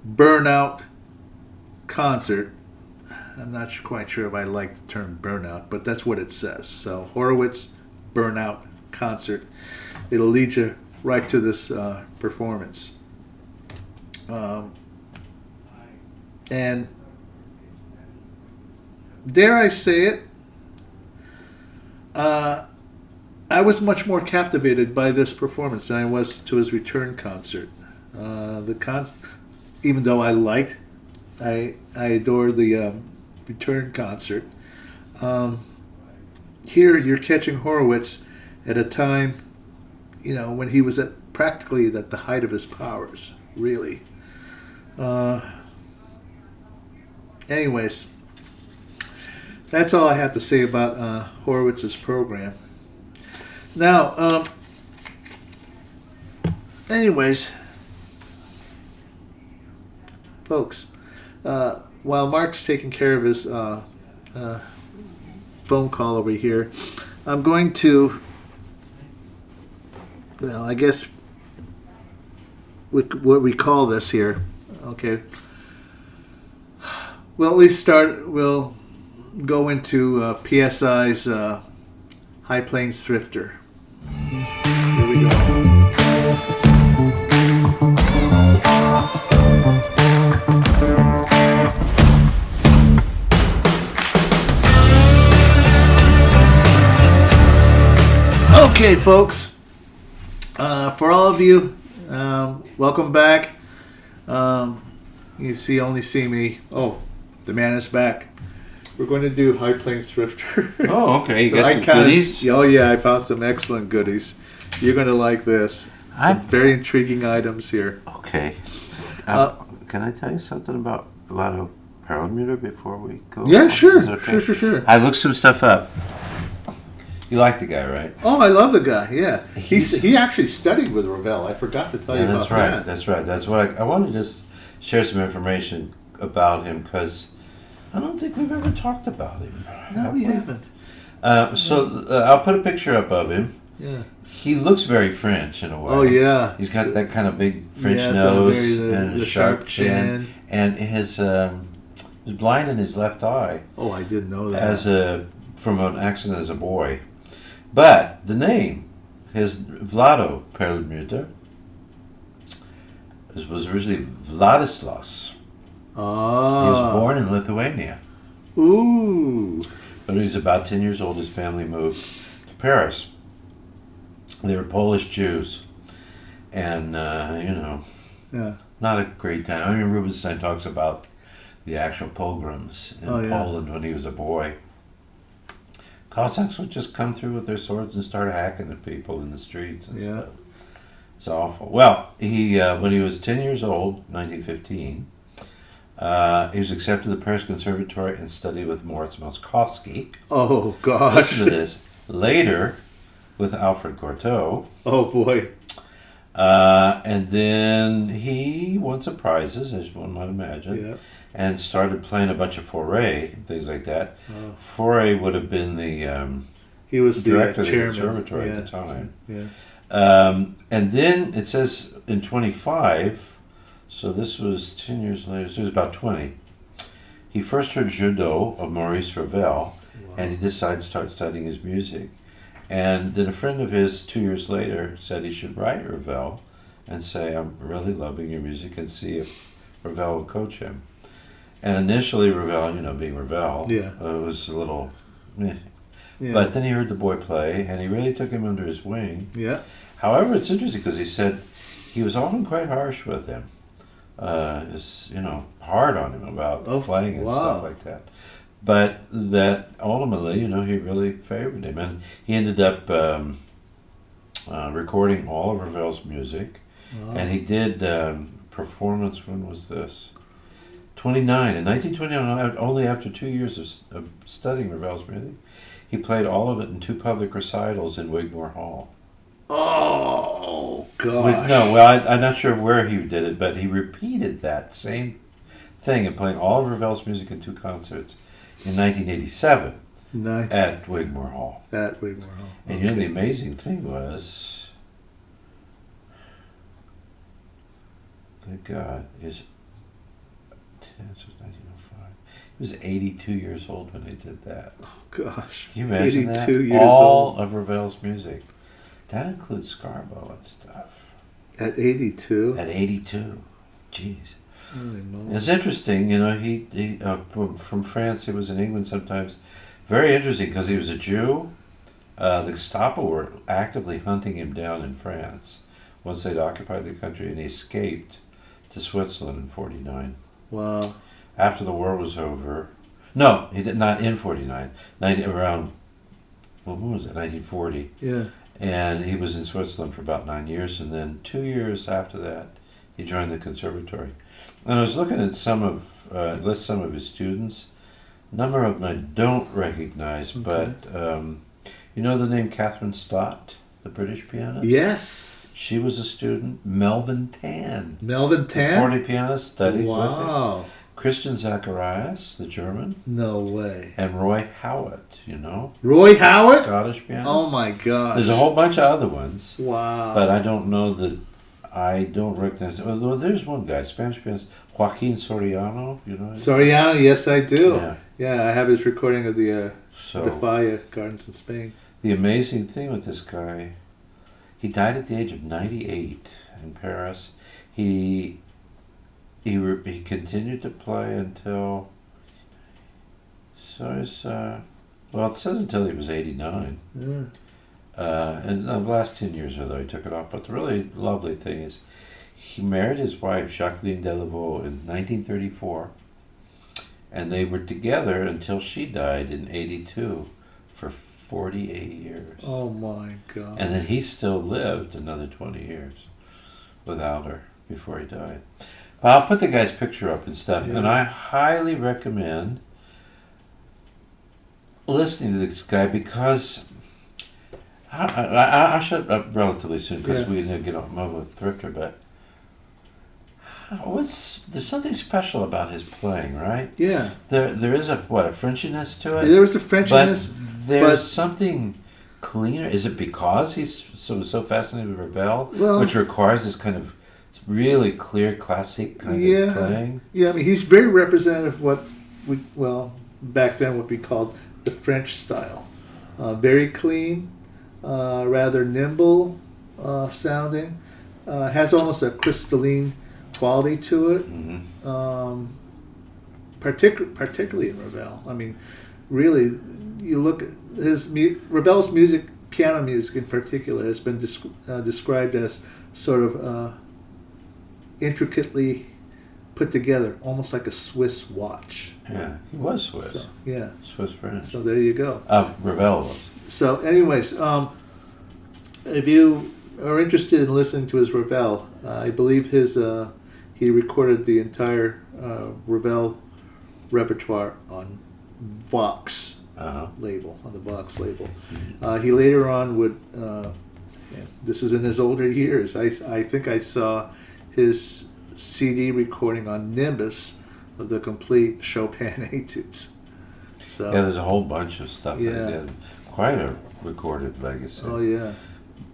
Burnout Concert. I'm not quite sure if I like the term burnout, but that's what it says. So Horowitz Burnout Concert. It'll lead you right to this performance. And dare I say it, I was much more captivated by this performance than I was to his return concert. Even though I liked I adore the return concert. Here you're catching Horowitz at a time, when he was practically at the height of his powers, really. Anyways, that's all I have to say about Horowitz's program. Now, anyways, folks, while Mark's taking care of his phone call over here, I'm going to, I guess what we call this here, okay. We'll at least we'll go into PSI's High Plains Thrifter. Here we go. Okay, folks. For all of you, welcome back. You only see me. Oh, the man is back. We're going to do High Plains Thrifter. Oh, okay. You got some goodies? Oh, yeah. I found some excellent goodies. You're going to like this. Some very intriguing items here. Okay. Can I tell you something about Vlado Parameter before we go? Yeah, sure. Okay? Sure. I looked some stuff up. You like the guy, right? Oh, I love the guy. Yeah, he actually studied with Ravel. I forgot to tell you about that. That's right. That's what I want to just share some information about him because I don't think we've ever talked about him. No, we haven't. I'll put a picture up of him. Yeah. He looks very French in a way. Oh yeah. He's got that kind of big French nose and a sharp chin, and he's blind in his left eye. Oh, I didn't know that. From an accident as a boy. But the name, his Vlado Perlmutter, was originally Vladislaus. Ah. He was born in Lithuania. Ooh. When he was about 10 years old, his family moved to Paris. They were Polish Jews. And, yeah. Not a great time. I mean, Rubinstein talks about the actual pogroms in Poland when he was a boy. Cossacks would just come through with their swords and start hacking at people in the streets and stuff. It's awful. Well, he when he was 10 years old, 1915, he was accepted to the Paris Conservatory and studied with Moritz Moszkowski. Oh, gosh. Listen to this. Later, with Alfred Cortot. Oh, boy. And then he won some prizes, as one might imagine, and started playing a bunch of Fauré and things like that. Oh. Fauré would have been he was the director of the chairman. conservatory at the time. Yeah. And then it says in 25, so this was 10 years later, so he was about 20. He first heard Jeu d'eau of Maurice Ravel, and he decided to start studying his music. And then a friend of his 2 years later said he should write Ravel and say, I'm really loving your music, and see if Ravel would coach him. And initially Ravel, being Ravel, was a little meh. Yeah. But then he heard the boy play, and he really took him under his wing. Yeah. However, it's interesting because he said he was often quite harsh with him. Hard on him about playing and stuff like that. But that ultimately, he really favored him. And he ended up recording all of Ravel's music. Wow. And he did performance, when was this? 29. In 1929, only after 2 years of studying Ravel's music, he played all of it in 2 public recitals in Wigmore Hall. Oh, gosh. I'm not sure where he did it, but he repeated that same thing and playing all of Ravel's music in 2 concerts in 1987 at Wigmore Hall. At Wigmore Hall. And the amazing thing was, good God, is 1905. He was 82 years old when he did that. Oh, gosh. Can you imagine 82 that? years all old. Of Ravel's music. That includes Scarbo and stuff. At 82? At 82. Jeez. Holy moly. It's interesting, he from France, he was in England sometimes. Very interesting, because he was a Jew. The Gestapo were actively hunting him down in France once they'd occupied the country, and he escaped to Switzerland in 1949. Wow. after the war was over. No, he did not in 49. Around, well, when was it? 1940. Yeah. And he was in Switzerland for about 9 years, and then 2 years after that, he joined the conservatory. And I was looking at some of his students. A number of them I don't recognize, but you know the name Catherine Stott, the British pianist? Yes. She was a student. Melvin Tan. Melvin Tan? The 40 pianist, studied with him. Wow. Christian Zacharias, the German. No way. And Roy Howitt, you know? Roy Howitt? Scottish pianist. Oh my gosh. There's a whole bunch of other ones. Wow. But I don't know that, I don't recognize, although there's one guy, Spanish pianist, Joaquin Soriano, you know? Soriano, yes I do. Yeah. Yeah, I have his recording of the So, Defia Gardens in Spain. the amazing thing with this guy, he died at the age of 98 in Paris. He continued to play until, so his, well, it says until he was 89. Yeah. And the last 10 years or though he took it off. But the really lovely thing is he married his wife, Jacqueline Delaveau, in 1934. And they were together until she died in 82 for 48 years. Oh my God. And then he still lived another 20 years without her before he died. But I'll put the guy's picture up and stuff. Yeah. And I highly recommend listening to this guy because I'll shut up relatively soon because we need to get on move with Thrifter. But there's something special about his playing, right? Yeah. There is a Frenchiness to it. There was a Frenchiness. But there's something cleaner. Is it because he's so fascinated with Ravel, which requires this kind of really clear classic kind of playing? Yeah, I mean, he's very representative of what back then would be called the French style. Very clean, rather nimble sounding. Has almost a crystalline quality to it. Mm-hmm. Particularly in Ravel. I mean, really, you look at Ravel's music, piano music in particular, has been described as sort of intricately put together, almost like a Swiss watch. Yeah, he was Swiss. So, yeah. Swiss French. So there you go. Ravel was. So anyways, if you are interested in listening to his Ravel, I believe he recorded the entire Ravel repertoire on Vox label, on the Vox label. He later on would, this is in his older years, I think I saw his CD recording on Nimbus of the complete Chopin etudes. So, yeah, there's a whole bunch of stuff that he did. Quite a recorded legacy. Oh, yeah.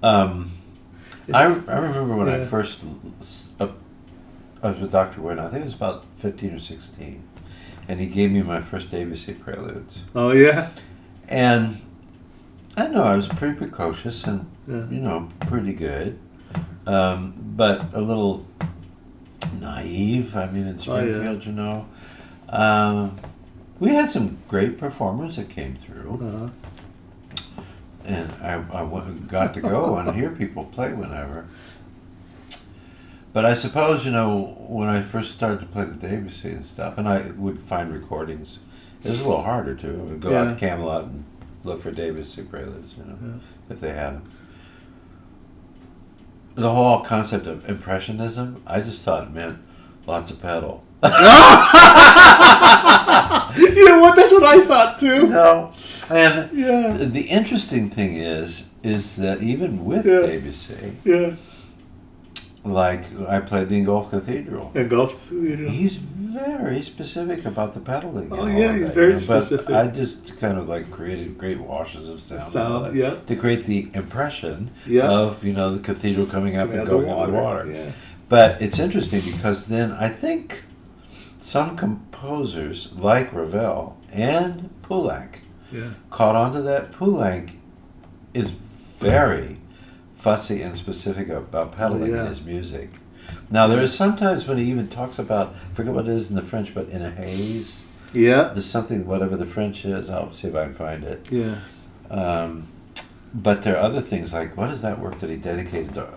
I remember when I first, I was with Dr. Wynn, I think it was about 15 or 16, and he gave me my first ABC preludes. Oh, yeah? And I know I was pretty precocious and, pretty good, but a little naive, I mean, in Springfield, we had some great performers that came through. And I got to go and hear people play whenever. But I suppose, when I first started to play the Debussy and stuff, and I would find recordings, it was a little harder to. I would go out to Camelot and look for Debussy preludes, if they had them. The whole concept of impressionism, I just thought it meant lots of pedal. You know what? That's what I thought too. No, and the interesting thing is that even with Debussy, like I played the Ingolf Cathedral. He's very specific about the pedaling. Oh yeah, he's very specific. But I just kind of like created great washes of sound to create the impression of the cathedral coming up and going in the water. Yeah. But it's interesting because then I think some composers like Ravel and Poulenc caught on to that. Poulenc is very fussy and specific about pedaling in his music. Now there is sometimes when he even talks about, I forget what it is in the French, but in a haze. Yeah. There's something, whatever the French is, I'll see if I can find it. Yeah. But there are other things like, what is that work that he dedicated to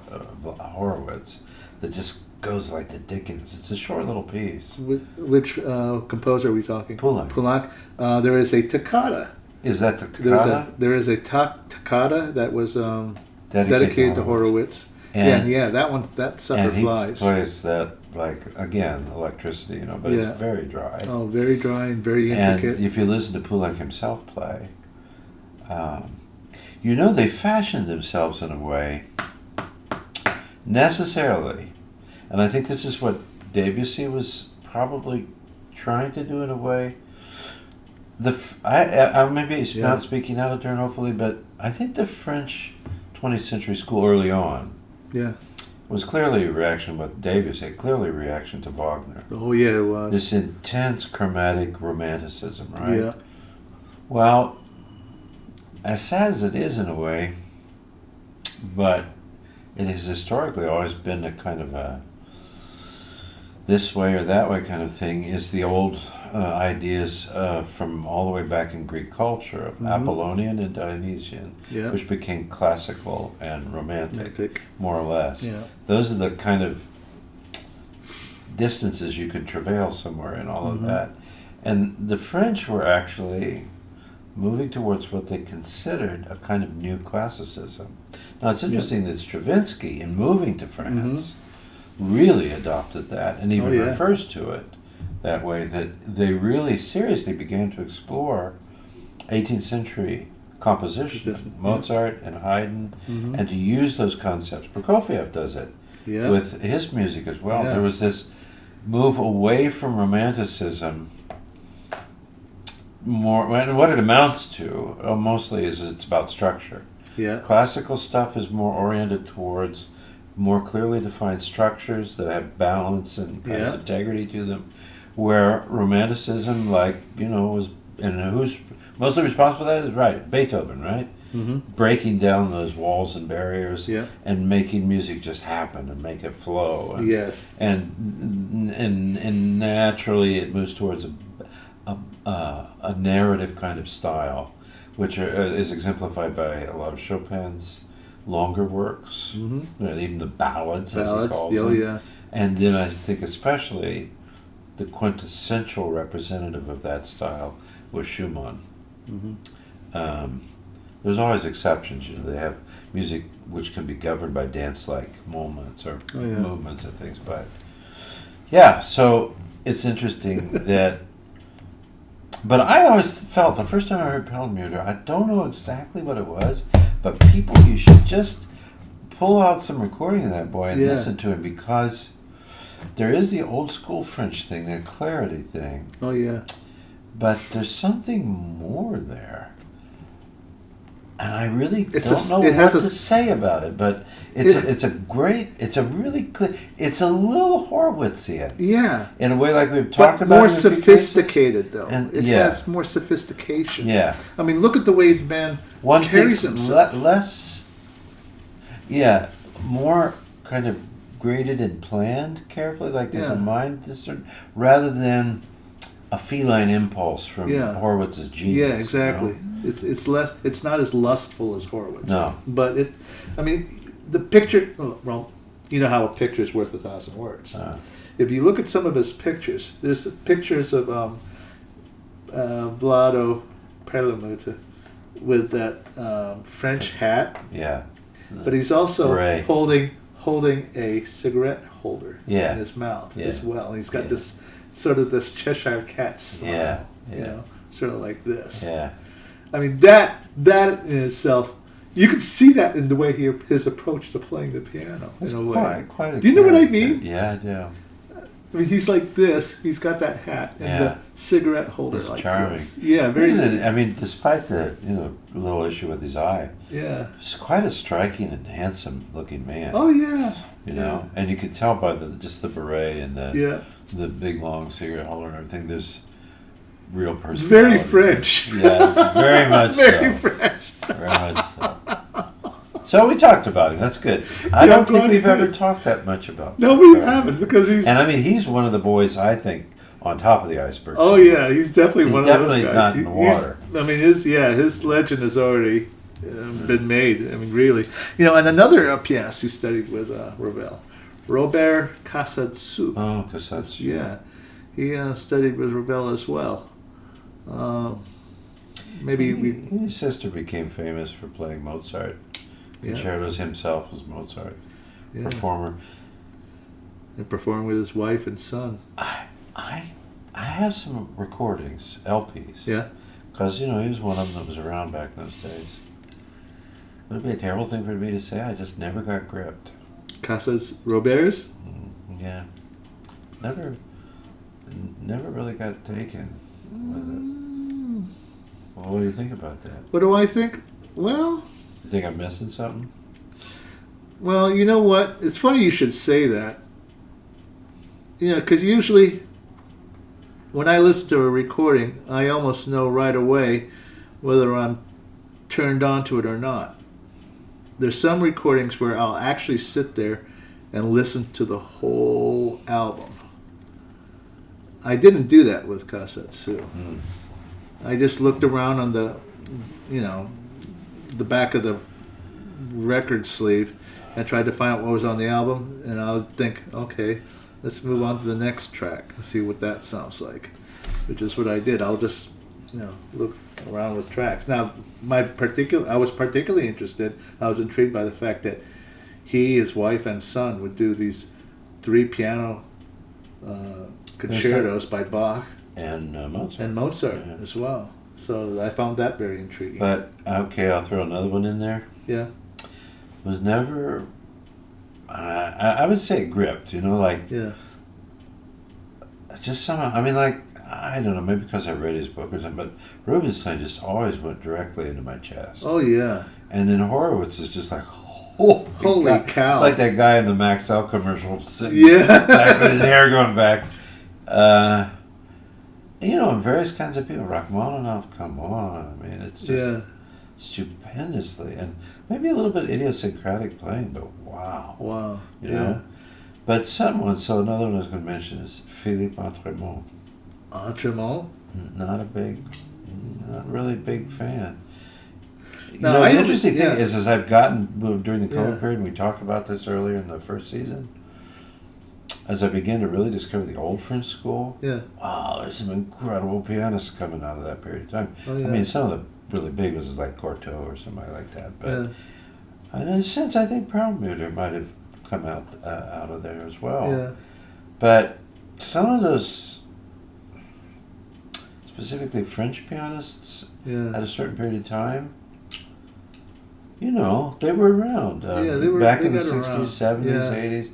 Horowitz that just goes like the dickens. It's a short little piece. Which composer are we talking? Poulenc. Poulenc. There is a toccata. Is that the toccata? There is a toccata that was dedicated to Horowitz. And that sucker flies. He plays that like, again, electricity, but it's very dry. Oh, very dry and very intricate. And if you listen to Poulenc himself play, they fashioned themselves in a way necessarily, and I think this is what Debussy was probably trying to do in a way. I maybe not speaking out of turn, hopefully, but I think the French 20th century school early on was clearly a reaction with Debussy, clearly a reaction to Wagner. Oh, yeah, it was. This intense chromatic romanticism, right? Yeah. Well, as sad as it is in a way, but it has historically always been a kind of a this way or that way kind of thing, is the old ideas from all the way back in Greek culture of Apollonian and Dionysian, which became classical and romantic, more or less. Yeah. Those are the kind of distances you could travail somewhere in all of that. And the French were actually moving towards what they considered a kind of new classicism. Now, it's interesting that Stravinsky, in moving to France, really adopted that and even refers to it that way, that they really seriously began to explore 18th century composition, Mozart and Haydn, and to use those concepts. Prokofiev does it with his music as well. There was this move away from romanticism more, and what it amounts to mostly is it's about structure. Classical stuff is more oriented towards more clearly defined structures that have balance and kind of integrity to them, where romanticism, was, and who's mostly responsible for that is Beethoven, right? Breaking down those walls and barriers and making music just happen and make it flow. And naturally it moves towards a narrative kind of style, which is exemplified by a lot of Chopin's longer works, even the ballads, as he calls them. And then I think especially the quintessential representative of that style was Schumann. There's always exceptions. They have music which can be governed by dance-like moments or movements and things. But so it's interesting that. But I always felt, the first time I heard Perlmutter, I don't know exactly what it was, but people, you should just pull out some recording of that boy and listen to him, because there is the old school French thing, the clarity thing. Oh, yeah. But there's something more there. And I really don't know what to say about it, but it's a really clear, it's a little Horowitzian. Yeah. In a way like we've talked about. But more sophisticated, though. And it has more sophistication. Yeah. I mean, look at the way the man carries himself. More kind of graded and planned carefully, like there's a mind discern, rather than a feline impulse from Horowitz's genius. Yeah, exactly. It's less. It's not as lustful as Horowitz. No, but the picture. Well, you know how a picture is worth 1,000 words. If you look at some of his pictures, there's pictures of Vlado Perlmutter with that French hat. Yeah, but he's also holding a cigarette holder in his mouth as well. And he's got this sort of this Cheshire cat smile. Sort of like this. Yeah. I mean, that in itself, you could see that in the way his approach to playing the piano. It's in a way. Quite a do you know what I mean? Yeah, I do. I mean, he's like this. He's got that hat and the cigarette holder. It's like charming. This. Yeah, very. I mean, despite the little issue with his eye, he's quite a striking and handsome looking man. Oh yeah. And you could tell by just the beret and the big long cigarette holder and everything. There's real personality. Very French. Yeah, very much very so. French. Very much so. So we talked about him. That's good. I don't think we've ever talked that much about him. No, we haven't, because he's... And I mean, he's one of the boys, I think, on top of the iceberg. Oh, yeah, he's definitely one of those guys. He's definitely not in the water. I mean, his legend has already been made. I mean, really. And another pianist who studied with Ravel, Robert Casadsu. Oh, Casadsu. Yeah. He studied with Ravel as well. His sister became famous for playing Mozart. Concertos himself as Mozart. Performer. And performing with his wife and son. I have some recordings, LPs. Yeah. Because, he was one of them that was around back in those days. Would it be a terrible thing for me to say? I just never got gripped. Casas Roberts? Yeah. Never really got taken with it. Well, what do you think about that? What do I think? Well... You think I'm missing something? Well, you know what? It's funny you should say that. Because usually when I listen to a recording, I almost know right away whether I'm turned on to it or not. There's some recordings where I'll actually sit there and listen to the whole album. I didn't do that with Casadsu. I just looked around on the back of the record sleeve and tried to find out what was on the album, and I'll think, okay, let's move on to the next track and see what that sounds like, which is what I did. I'll just, look around with tracks. Now, I was particularly interested, I was intrigued by the fact that he, his wife, and son would do these 3 piano concertos by Bach. And Mozart. And Mozart as well. So I found that very intriguing. But, okay, I'll throw another one in there. Yeah. Was never, I would say gripped, Yeah. Just somehow, I don't know, maybe because I read his book or something, but Rubinstein just always went directly into my chest. Oh, yeah. And then Horowitz is just like, holy cow. It's like that guy in the Maxell commercial sitting back with his hair going back. And various kinds of people. Rachmaninoff, come on. It's just stupendously, and maybe a little bit idiosyncratic playing, but wow. Wow. You know? But so another one I was going to mention is Philippe Entremont. Entremont? Not really big fan. No, the interesting thing is, as I've gotten during the COVID period, and we talked about this earlier in the first season, as I began to really discover the old French school, wow, there's some incredible pianists coming out of that period of time. Oh, yeah. Some of the really big ones like Cortot or somebody like that. But in a sense, I think Perlmutter might have come out of there as well. Yeah. But some of those, specifically French pianists, at a certain period of time, they were around. They were back in the 60s, 70s, 80s.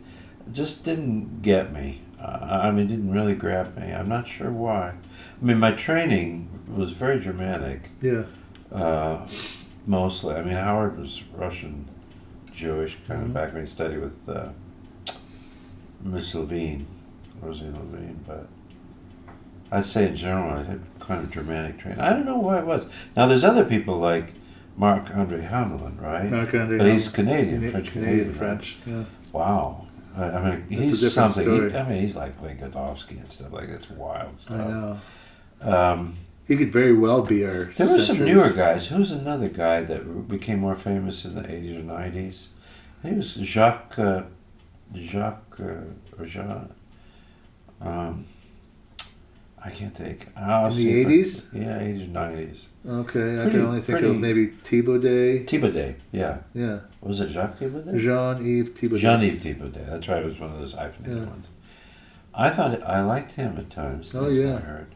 Just didn't get me. Didn't really grab me. I'm not sure why. My training was very Germanic. Yeah. Mostly. Howard was Russian, Jewish, kind of back when he studied with Miss Levine, Rosie Levine, but I'd say in general I had kind of Germanic training. I don't know why it was. Now there's other people like Marc-Andre Hamelin, right? Marc-Andre But he's Canadian, French-Canadian. French, yeah. Wow. He's something. He's like playing Godowsky and stuff like that. It's wild stuff. I know. He could very well be our. There were some newer guys. Who's another guy that became more famous in the 80s or 90s? I think it was Jacques. I can't think. In the 80s? Yeah, 80s, 90s. Okay, I can only think of maybe Thibaudet. Thibaudet, yeah. Yeah. Was it Jacques Thibaudet? Jean-Yves Thibaudet. Jean-Yves Thibaudet, that's right, it was one of those hyphenated ones. I liked him at times. Oh, yeah. I heard.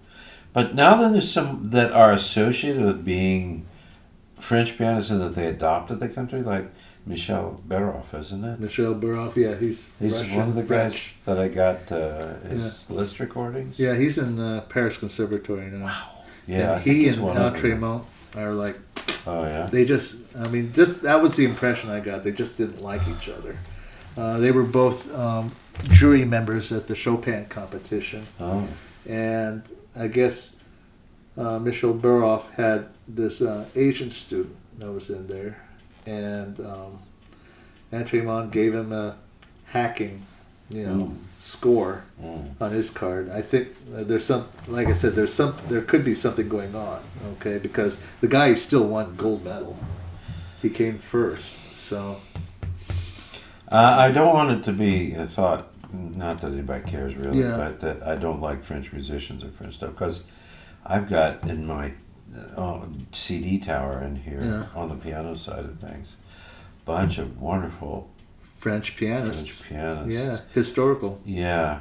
But now then there's some that are associated with being French pianists and that they adopted the country, like Michel Baroff, isn't it? Michel Baroff, yeah, he's Russian, one of the guys French. that I got his list recordings. Yeah, he's in Paris Conservatory now. Wow. Yeah, and he and Entremont are like. Oh yeah. They just that was the impression I got. They just didn't like each other. They were both jury members at the Chopin competition. Oh. And I guess Michel Baroff had this Asian student that was in there, and Entremont gave him a hacking, score on his card. I think there's some, like I said, there could be something going on, okay, because the guy still won gold medal. He came first, so. I don't want it to be a thought, not that anybody cares really, Yeah. but that I don't like French musicians or French stuff, because I've got in my CD tower in here Yeah. on the piano side of things, bunch of wonderful French pianists. French pianists. Yeah, historical. Yeah.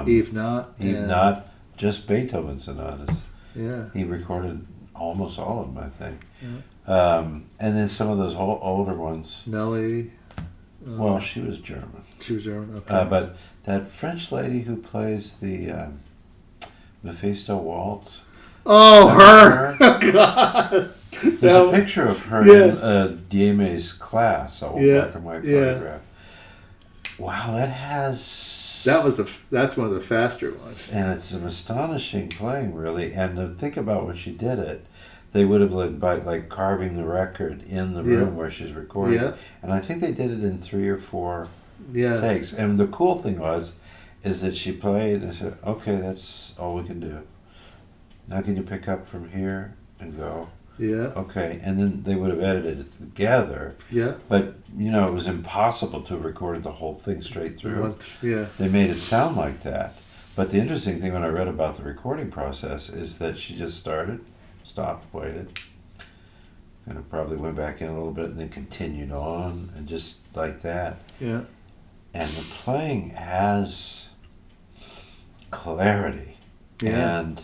Eve Not. Even not just Beethoven sonatas. Yeah. He recorded almost all of them, I think. Yeah. And then some of those older ones. Nelly. Well, she was German. She was German. Okay. But that French lady who plays the Mephisto Waltz. Oh, her! God. There's a picture of her in Dieme's class, a old black and white photograph. Wow, that's one of the faster ones. And it's an astonishing playing, really. And to think about when she did it, they would have been by like carving the record in the room where she's recording. Yeah. And I think they did it in 3 or 4 Yeah. takes. And the cool thing is that she played and said, okay, that's all we can do. Now can you pick up from here and go? Yeah. Okay. And then they would have edited it together. Yeah. But, it was impossible to have recorded the whole thing straight through. Yeah. They made it sound like that. But the interesting thing when I read about the recording process is that she just started, stopped, waited, and it probably went back in a little bit and then continued on, and just like that. Yeah. And the playing has clarity and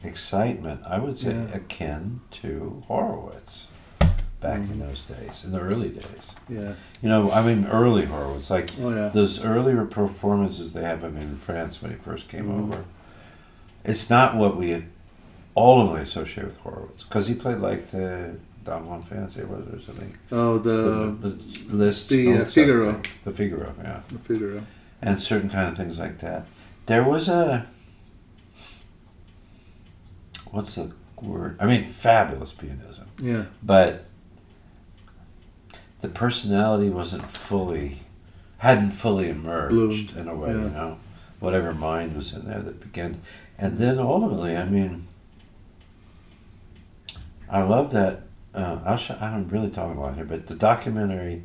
excitement, I would say, akin to Horowitz back in those days, in the early days. Yeah. Early Horowitz, like those earlier performances they have in France when he first came over. It's not what we ultimately associate with Horowitz, because he played like the Don Juan Fancy, was it, or something? Oh, the Liszt, Figaro. The Figaro, yeah. The Figaro. And certain kind of things like that. There was what's the word? Fabulous pianism. Yeah. But the personality hadn't fully emerged in a way, whatever mind was in there that began. And then ultimately, I love that, I'm really talking a lot here, but the documentary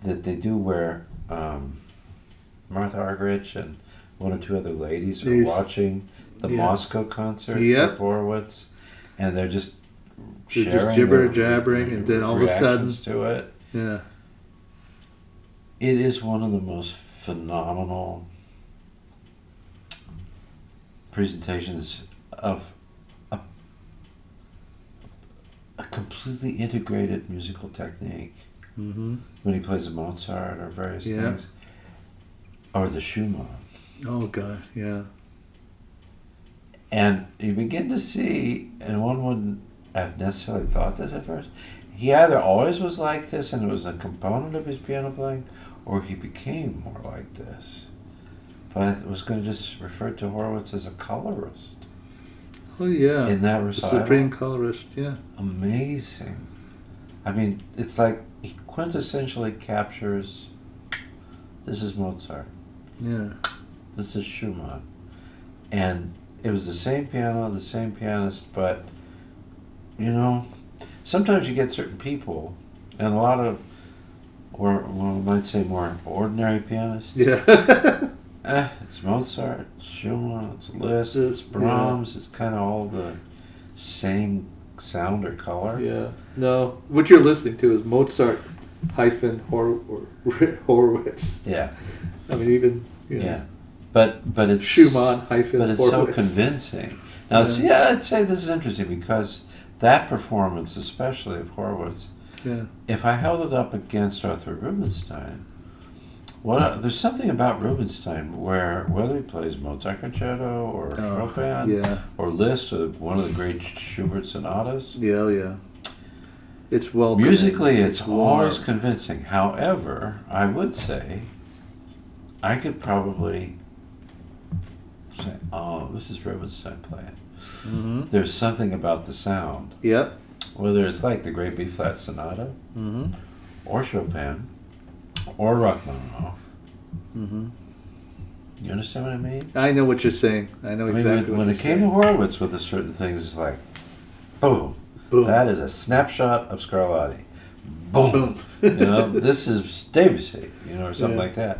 that they do where Martha Argerich and 1 or 2 other ladies are watching the Moscow concert with Horowitz, and they're just sharing jabbering, and then all of a sudden to it. Yeah. It is one of the most phenomenal presentations of a completely integrated musical technique. Mm-hmm. When he plays a Mozart or various things, or the Schumann. Oh God, yeah. And you begin to see, and one wouldn't have necessarily thought this at first, he either always was like this and it was a component of his piano playing, or he became more like this. But I was going to just refer to Horowitz as a colorist. Oh yeah. In that recital. recital. Supreme colorist, yeah. Amazing. It's like he quintessentially captures, this is Mozart. Yeah. This is Schumann. And it was the same piano, the same pianist, but, sometimes you get certain people, and a lot of, or one might say more ordinary pianists. Yeah. It's Mozart, it's Schumann, it's Liszt, it's Brahms, it's kind of all the same sound or color. Yeah. No, what you're listening to is Mozart hyphen Horowitz. Yeah. Yeah. But it's Schumann hyphen But it's Horowitz. so convincing. Now, I'd say this is interesting because that performance, especially of Horowitz, if I held it up against Arthur Rubinstein, there's something about Rubinstein where whether he plays Mozart concerto or Chopin or Liszt or one of the great Schubert sonatas, it's well musically it's always convincing. However, I would say I could probably say, oh, this is Rubinstein playing. Mm-hmm. There's something about the sound. Yep. Whether it's like the Great B-flat Sonata, or Chopin, or Rachmaninoff. Mm-hmm. You understand what I mean? I know what you're saying. I know exactly when it came to Horowitz with a certain things, it's like, boom. That is a snapshot of Scarlatti. Boom. This is Debussy, or something Yeah. like that.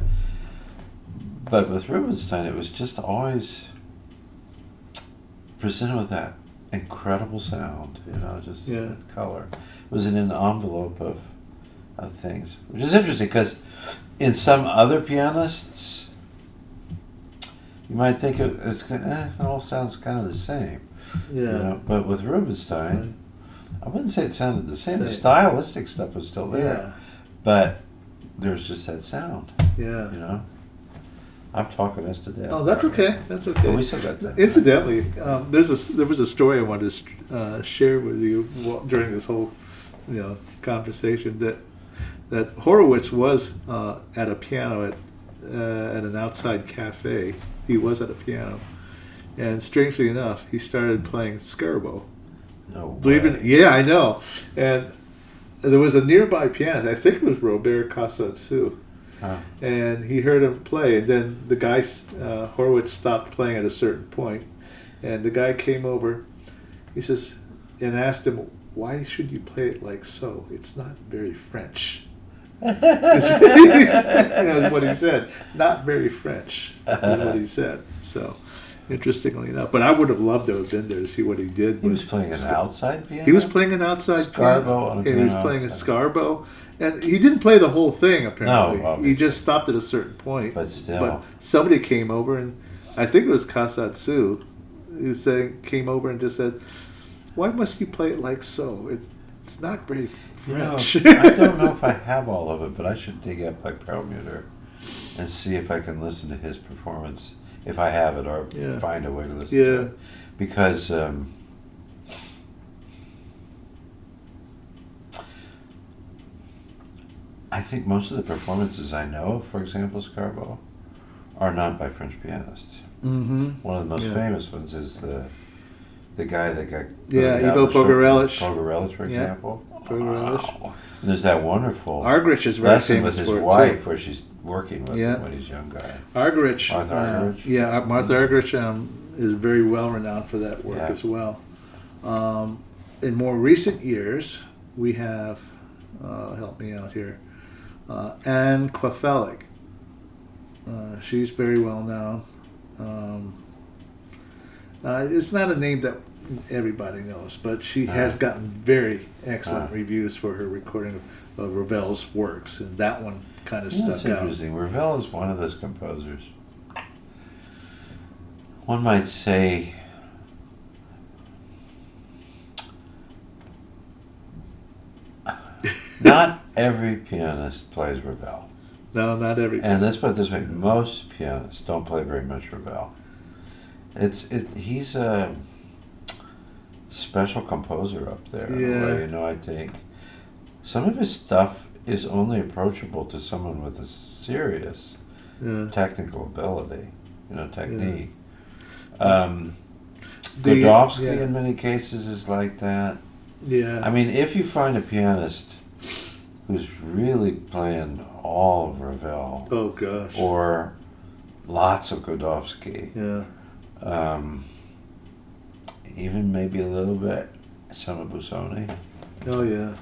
But with Rubinstein, it was just always presented with that incredible sound, just Yeah. color. It was in an envelope of things, which is interesting because in some other pianists, you might think it all sounds kind of the same. Yeah. But with Rubinstein, I wouldn't say it sounded the same. The stylistic stuff was still there, Yeah. but there's just that sound. Yeah. I'm talking us to death. Oh, that's okay. That's okay. But we still got that. Incidentally, there was a story I wanted to share with you during this whole, conversation that Horowitz was at a piano at an outside cafe. He was at a piano, and strangely enough, he started playing Scarbo. No Believe it? Yeah, I know. And there was a nearby pianist. I think it was Robert Cassatsu. Huh. And he heard him play, and then the guy, Horowitz, stopped playing at a certain point, and the guy came over, he says, and asked him, "Why should you play it like so? It's not very French." That's what he said. Not very French is what he said. So, interestingly enough, but I would have loved to have been there to see what he did. He was playing an outside piano? He was playing an outside Scarbo piano. on a He piano was playing outside. a Scarbo. And he didn't play the whole thing, apparently. No, he just stopped at a certain point. But still. But somebody came over, and I think it was Kasatsu, who came over and just said, "Why must you play it like so? It's not very French." I don't know if I have all of it, but I should dig up like Perlmutter and see if I can listen to his performance, if I have it, or Yeah. find a way to listen to it. Because I think most of the performances I know, for example, Scarbo, are not by French pianists. Mm-hmm. One of the most famous ones is the guy that got Ivo Pogorelich. Pogorelich, for Yeah. example. Pogorelich. Wow. And there's that wonderful Argerich is very lesson famous with his for it, wife, too. where she's working with Yeah. him when he's a young guy. Argerich. Martha Argerich? Yeah, Martha Argerich is very well renowned for that work Yeah. as well. In more recent years, we have, help me out here, Anne Kwafalik. She's very well known. It's not a name that everybody knows, but she has gotten very excellent reviews for her recording of Ravel's works, and that one kind of That's stuck out. interesting. Ravel is one of those composers. One might say not every pianist plays Ravel. No, not every. And let's put it this way: most pianists don't play very much Ravel. He's a special composer up there. Yeah. I think some of his stuff is only approachable to someone with a serious technical ability, technique. Godowsky in many cases is like that. Yeah. I mean, if you find a pianist who's really playing all of Ravel, Oh gosh. or lots of Godowsky, even maybe a little bit some of Busoni, Oh yeah.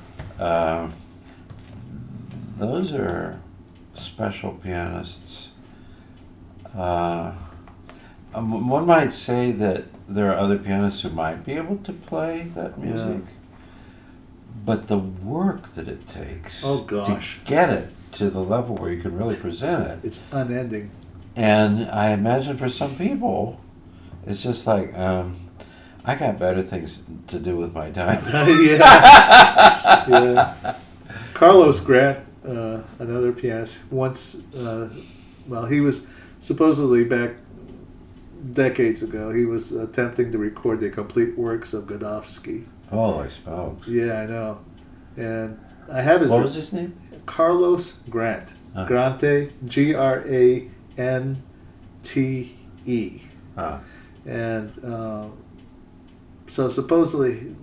those are special pianists. One might say that there are other pianists who might be able to play that music, but the work that it takes to get it to the level where you can really present it, It's unending. and I imagine for some people, it's just like, I got better things to do with my time. Yeah. Carlos Grant, another pianist, once, he was supposedly back decades ago, he was attempting to record the complete works of Godowsky. Holy smokes. Yeah, I know. And I have his... What was his name? Carlos Grant. Grante, Grante. And so supposedly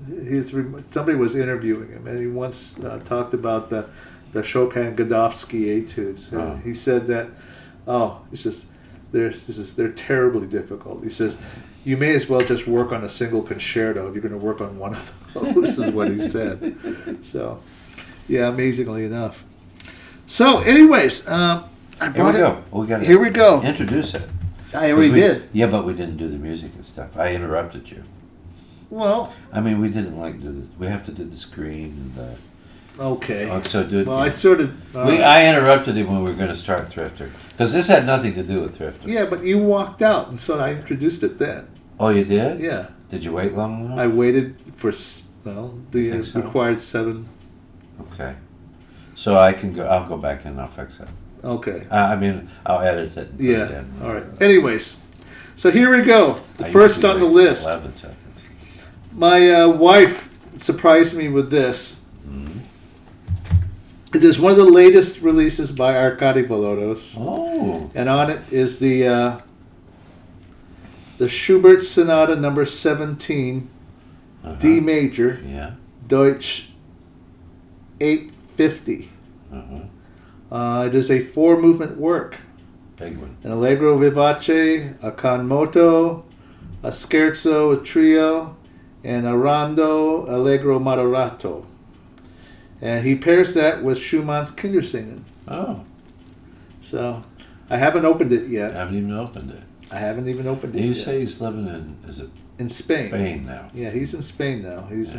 somebody was interviewing him, and he once talked about the Chopin Godowsky etudes. And he said that, they're terribly difficult. He says, you may as well just work on a single concerto if you're going to work on one of those, is what he said. So, Yeah, amazingly enough. So, anyways, I brought Here we go. Introduce it. I already did. Yeah, but we didn't do the music and stuff. I interrupted you. Well, I mean, we didn't do this. We have to do the screen and the. Okay. So do it. Well, I sort of. I interrupted him when we were going to start Thrifter because this had nothing to do with Thrifter. Yeah, but you walked out, and so I introduced it then. Oh, you did? Yeah. Did you wait long enough? I waited for the required 7. Okay. So I can go. I'll go back in and I'll fix it. Okay. I mean, I'll edit it. And put it in. All right. Anyways, so here we go. The first on the list. 11 seconds. My wife surprised me with this. Mm-hmm. It is one of the latest releases by Arkady Volodos. Oh. And on it is the Schubert Sonata number 17, D major, Deutsch 850. It is a 4-movement work. Big one. An allegro vivace, a con moto, a scherzo, a trio, and a rondo allegro moderato. And he pairs that with Schumann's Kindersingen. Oh. So, I haven't opened it yet. I haven't even opened it. I haven't even opened it yet. You say he's living in Spain. Spain now. Yeah, he's in Spain now. He's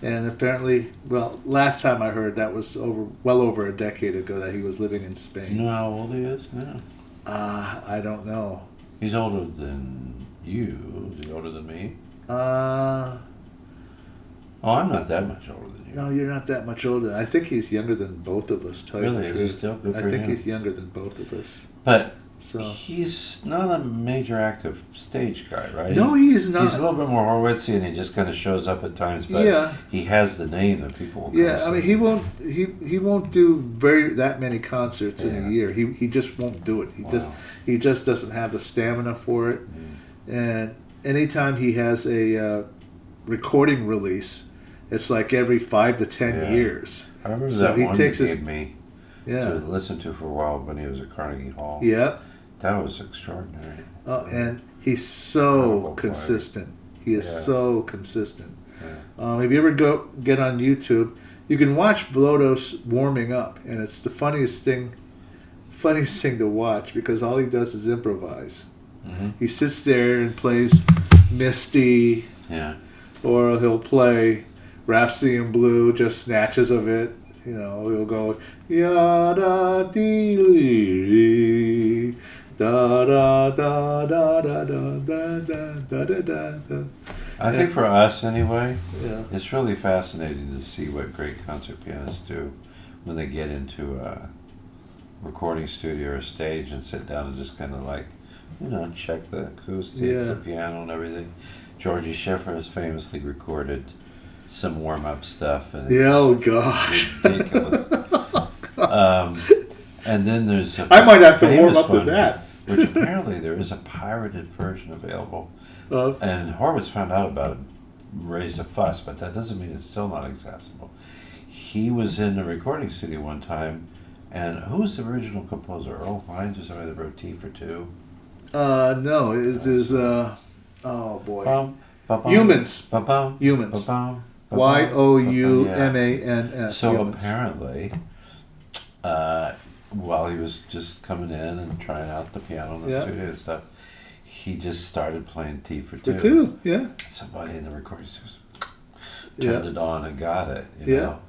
and apparently, well, last time I heard that was well over a decade ago that he was living in Spain. You know how old he is now? I don't know. He's older than you. Is he older than me? I'm not that much older than you. No, you're not that much older. I think he's younger than both of us. Really? Is he still good for him? I think he's younger than both of us. But he's not a major active stage guy, right? No, he is not. He's a little bit more Horowitzy, and he just kind of shows up at times. But he has the name that people. Will I mean, he won't do that many concerts in a year. He just won't do it. He just doesn't have the stamina for it. And anytime he has a recording release, it's like every 5 to 10 years. I remember so that he one takes he his, gave me to listen to for a while when he was at Carnegie Hall. Yeah. That was extraordinary. And he's so consistent. He is so consistent. Yeah. If you ever get on YouTube, you can watch Volodos warming up, and it's the funniest thing to watch because all he does is improvise. Mm-hmm. He sits there and plays Misty. Yeah. Or he'll play Rhapsody in Blue, just snatches of it. You know, he'll go ya da dee da da da da da da da da da da. I think for us anyway, it's really fascinating to see what great concert pianists do when they get into a recording studio or a stage and sit down and just kind of check the acoustics, the piano and everything. Georgie Schiffer has famously recorded some warm-up stuff. And oh, gosh. Ridiculous. And then there's I might have to warm up to that. Which apparently there is a pirated version available. And Horowitz found out about it, raised a fuss, but that doesn't mean it's still not accessible. He was in a recording studio one time, and who was the original composer? Earl Hines or somebody that wrote Tea for Two? No, it is... oh boy. Humans. Humans. Youmans. So apparently, while he was just coming in and trying out the piano in the studio and stuff, he just started playing Tea for Two. For Two, yeah. Somebody in the recording studio turned it on and got it, you know.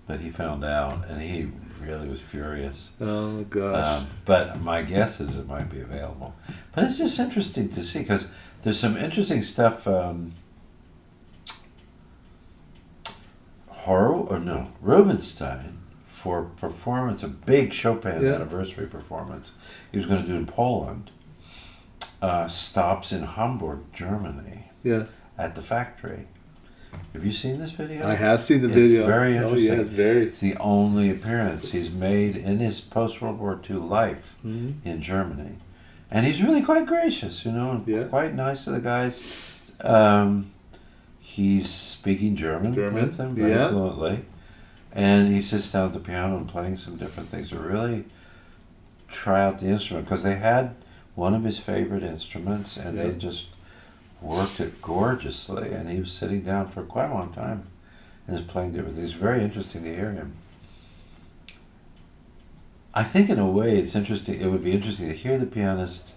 But he found out, and he really was furious. Oh, gosh. But my guess is it might be available. But it's just interesting to see, because there's some interesting stuff. Rubinstein, for performance, a big Chopin anniversary performance he was going to do in Poland, stops in Hamburg, Germany, at the factory. Have you seen this video? I have seen the video. It's very interesting. Oh, yeah, it's very. It's the only appearance he's made in his post-World War II life in Germany. And he's really quite gracious, and quite nice to the guys. He's speaking German with them very fluently. And he sits down at the piano and playing some different things to really try out the instrument. Because they had one of his favorite instruments, and they just worked it gorgeously. And he was sitting down for quite a long time and is playing different things. It's very interesting to hear him. I think in a way it's interesting. It would be interesting to hear the pianist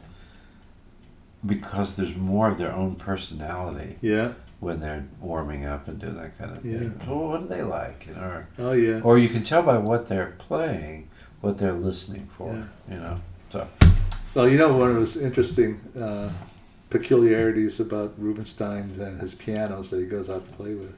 because there's more of their own personality. Yeah. When they're warming up and do that kind of thing. So what do they like? You know, oh yeah. Or you can tell by what they're playing, what they're listening for. Yeah. You know. So. Well, you know, one of those interesting peculiarities about Rubinstein's and his pianos that he goes out to play with.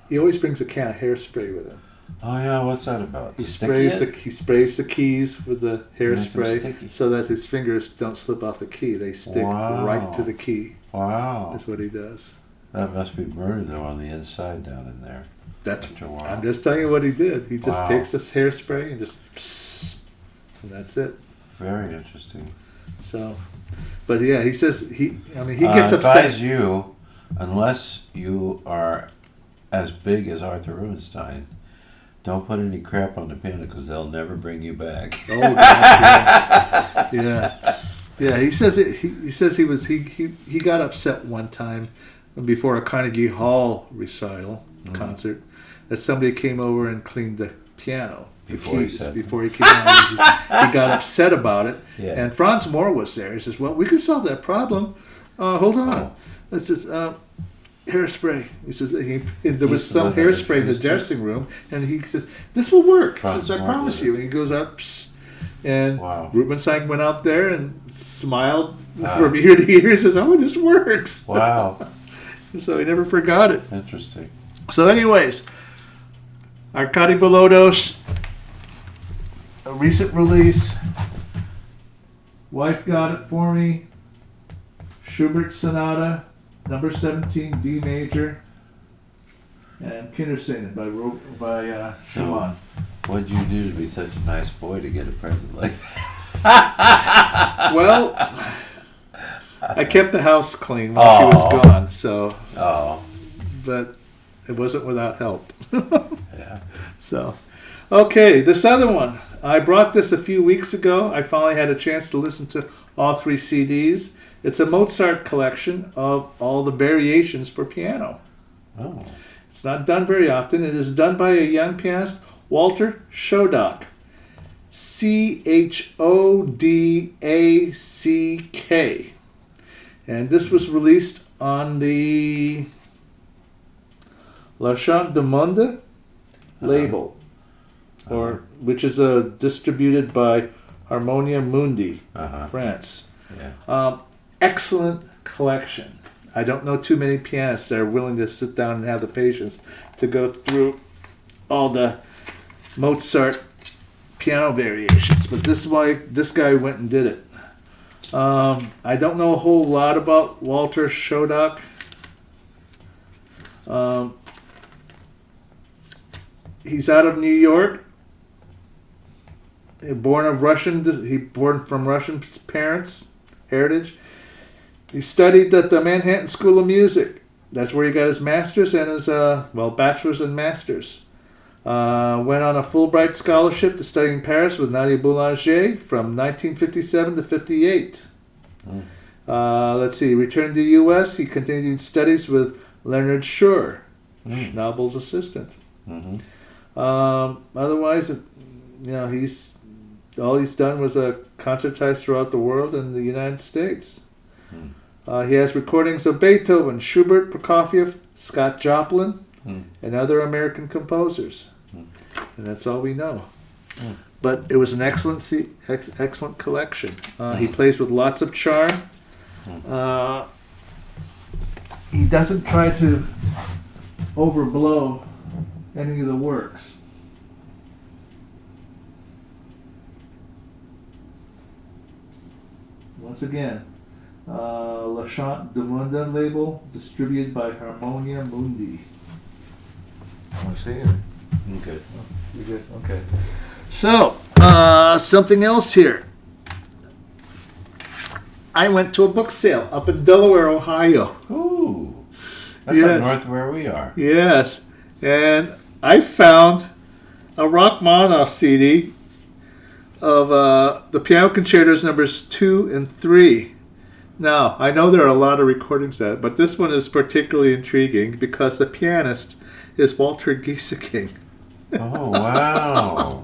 He always brings a can of hairspray with him. Oh yeah, what's that about? He sprays the keys with the hairspray so that his fingers don't slip off the key. They stick right to the key. Wow. That's what he does. That must be murder though on the inside down in there. I'm just telling you what he did. He just takes this hairspray and just psst, and that's it. Very interesting. So, but yeah, he says he gets upset. Advise you, unless you are as big as Arthur Rubinstein, don't put any crap on the piano because they'll never bring you back. Oh gosh, yeah. He says he got upset one time before a Carnegie Hall recital concert that somebody came over and cleaned the piano. Before he came out, he got upset about it. Yeah. And Franz Moore was there. He says, "Well, we can solve that problem. Hold on. This is hairspray." He says there was some hairspray in the dressing room, and he says, "This will work." He says, "I promise you." And he goes out, and Rubinstein went out there and smiled from ear to ear. He says, "Oh, this works." Wow. So he never forgot it. Interesting. So, anyways, Arkady Volodov's a recent release. Wife Got It For Me. Schubert Sonata, number 17, D major, and Kinderszenen by Schumann. What'd you do to be such a nice boy to get a present like that? Well, I kept the house clean while she was gone, so. But it wasn't without help. Yeah. So, okay, this other one. I brought this a few weeks ago. I finally had a chance to listen to all 3 CDs. It's a Mozart collection of all the variations for piano. Oh. It's not done very often. It is done by a young pianist, Walter Chodak. Chodack. And this was released on the La Chante du Monde label, which is distributed by Harmonia Mundi, France. Yeah. Excellent collection. I don't know too many pianists that are willing to sit down and have the patience to go through all the Mozart piano variations, but this guy went and did it. I don't know a whole lot about Walter Chodak. He's out of New York. Born from Russian parents, heritage. He studied at the Manhattan School of Music. That's where he got his master's and his bachelor's and master's. Went on a Fulbright scholarship to study in Paris with Nadia Boulanger from 1957 to 58. Let's see. Returned to the U.S. He continued studies with Leonard Schur, Schnabel's assistant. Otherwise, all he's done was concertize throughout the world and the United States. He has recordings of Beethoven, Schubert, Prokofiev, Scott Joplin, and other American composers. And that's all we know. But it was an excellent collection. He plays with lots of charm. He doesn't try to overblow any of the works. Once again, La Chante du Monde label, distributed by Harmonia Mundi. Want to see it? I'm good. You're good? Okay. So, something else here. I went to a book sale up in Delaware, Ohio. Ooh. That's up north where we are. Yes. And I found a Rachmaninoff CD of the piano concertos numbers 2 and 3. Now, I know there are a lot of recordings of that, but this one is particularly intriguing because the pianist is Walter Gieseking. Oh, wow.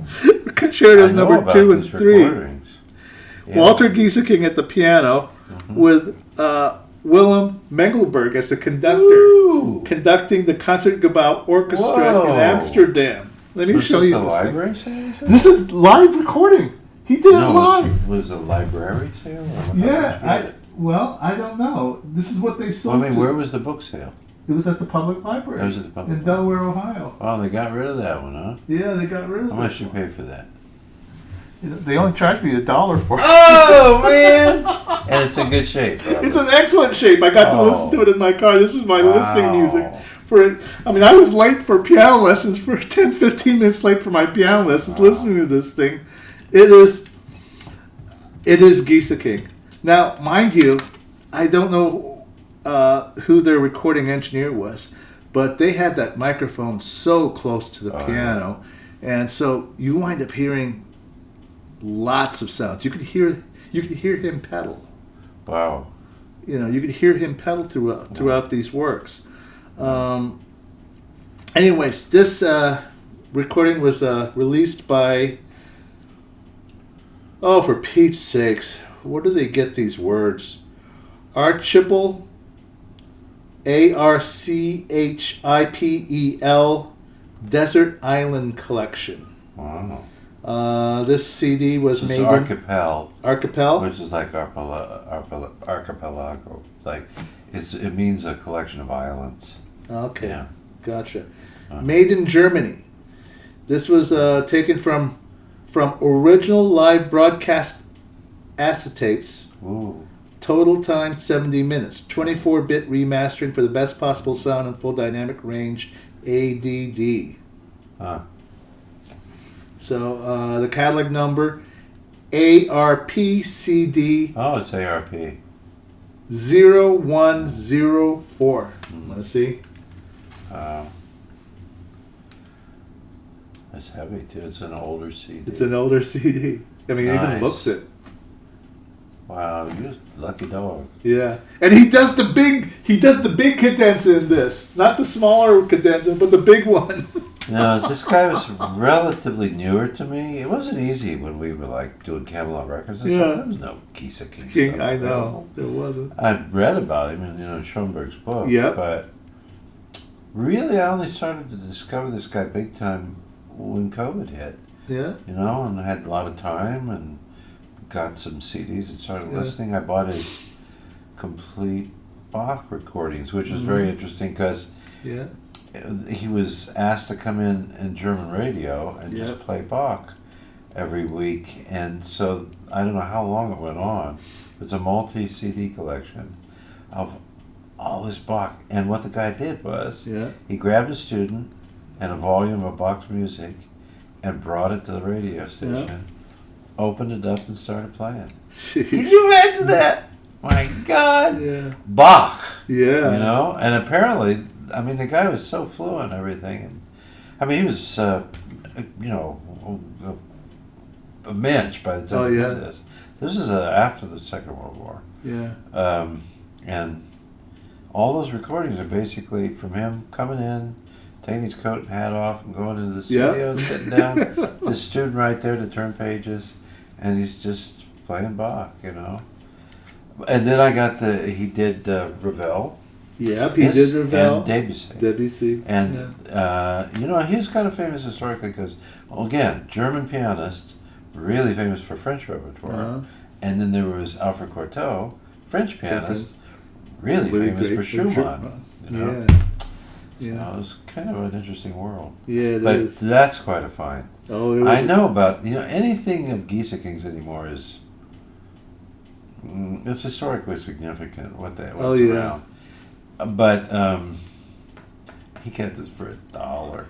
Concertos number 2 and 3. Yeah. Walter Gieseking at the piano with Willem Mengelberg as the conductor. Ooh. Conducting the Concertgebouw Orchestra in Amsterdam. Let me show you this. Library sale? This is live recording. He did it live. Was it a library sale? Yeah, I don't know. This is what they sold. Well, I mean, where was the book sale? It was at the public library. It was at the public in Delaware, Ohio. Oh, they got rid of that one, huh? Yeah, they got rid of it. How much did you pay for that? They only charged me $1 for it. Oh, man! And it's in good shape. Robert. It's in excellent shape. I got to listen to it in my car. This was my listening music. I was late for piano lessons, for 10, 15 minutes late for my piano lessons, listening to this thing. It is Gieseking. Now, mind you, I don't know who their recording engineer was, but they had that microphone so close to the piano, and so you wind up hearing lots of sounds. You could hear him pedal. Wow. You could hear him pedal throughout these works. Anyways, this recording was released by, for Pete's sakes, where do they get these words? Archipel, ARCHIPEL, Desert Island Collection. Wow. This CD was made Archipel, which is like archipelago. Like it means a collection of islands. Okay, yeah. Gotcha. Made in Germany. This was taken from original live broadcast acetates. Ooh. Total time 70 minutes. 24-bit remastering for the best possible sound and full dynamic range. ADD. So the catalog number ARPCD. Oh, it's ARP. 0104. Want to see? That's heavy too. It's an older CD. It's an older CD. I mean, nice. It even looks it. Wow, you're a lucky dog. Yeah, and he does the big cadenza in this, not the smaller cadenza, but the big one. No, this guy was relatively newer to me. It wasn't easy when we were like doing Camelot Records and stuff. There was no Gieseking stuff. I know, there wasn't. I'd read about him in Schoenberg's book. Yep. But really, I only started to discover this guy big time when COVID hit. Yeah. And I had a lot of time and got some CDs and started listening. I bought his complete Bach recordings, which was very interesting because he was asked to come in German radio and just play Bach every week. And so I don't know how long it went on. It's a multi-CD collection of all this Bach. And what the guy did was he grabbed a student and a volume of Bach's music and brought it to the radio station, opened it up and started playing. Jeez. Can you imagine that? My God. Yeah. Bach. Yeah. And apparently, I mean, the guy was so fluent and everything. I mean, he was, a mensch by the time he did this. This is after the Second World War. Yeah. And all those recordings are basically from him coming in, taking his coat and hat off and going into the studio, sitting down, the student right there to turn pages, and he's just playing Bach, And then he did Ravel. Yep, he did Ravel. And Debussy. Debussy. And, he was kind of famous historically because, again, German pianist, really famous for French repertoire. And then there was Alfred Cortot, French pianist, really famous for Schumann. So it was kind of an interesting world. Yeah, it is. But that's quite a find. Oh, it was. I know about, anything of Gieseking's anymore is, it's historically significant what's around. But he got this for $1.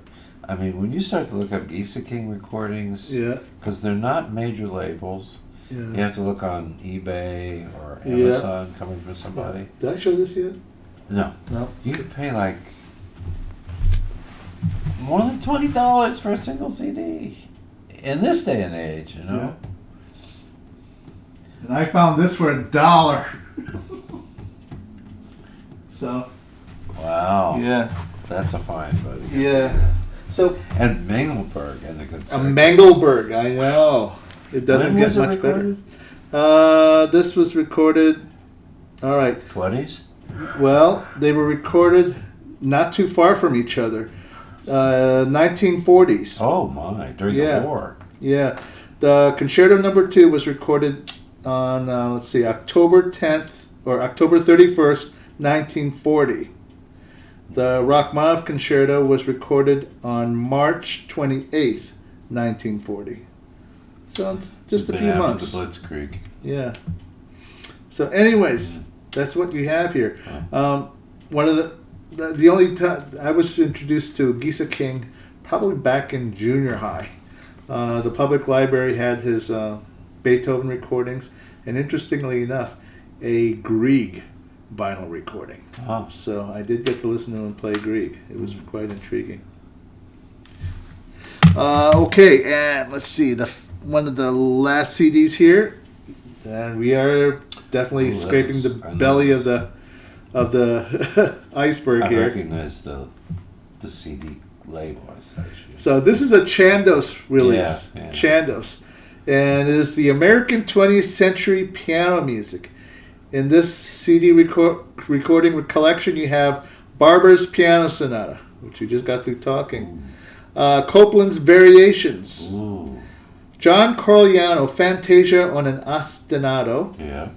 I mean, when you start to look up Gieseking recordings, because they're not major labels, you have to look on eBay or Amazon coming from somebody. Did I show this yet? No. You could pay like more than $20 for a single CD in this day and age, Yeah. And I found this for $1. So. Wow. Yeah. That's a fine, buddy. Yeah. So and Mengelberg and the concert. Mengelberg, I know. It doesn't get much better. This was recorded. All right. 20s? Well, they were recorded not too far from each other. 1940s. Oh my! During the war. Yeah. The Concerto Number 2 was recorded on October 10th or October 31st, 1940. The Rachmaninoff Concerto was recorded on March 28th, 1940. So it's just a few months. The Blitzkrieg. Yeah. So, anyways, that's what you have here. One of the only time I was introduced to Gisa King, probably back in junior high. The public library had his Beethoven recordings, and interestingly enough, a Grieg vinyl recording. Oh. So I did get to listen to him play Grieg. It was quite intriguing. Okay, and let's see one of the last CDs here, and we are definitely scraping the belly of the iceberg here. I recognize the CD label. So this is a Chandos release. Yeah. Chandos, and it is the American 20th Century Piano Music. In this CD recording collection, you have Barber's Piano Sonata, which we just got through talking. Copland's Variations. Ooh. John Corigliano, Fantasia on an Ostinato. Yeah.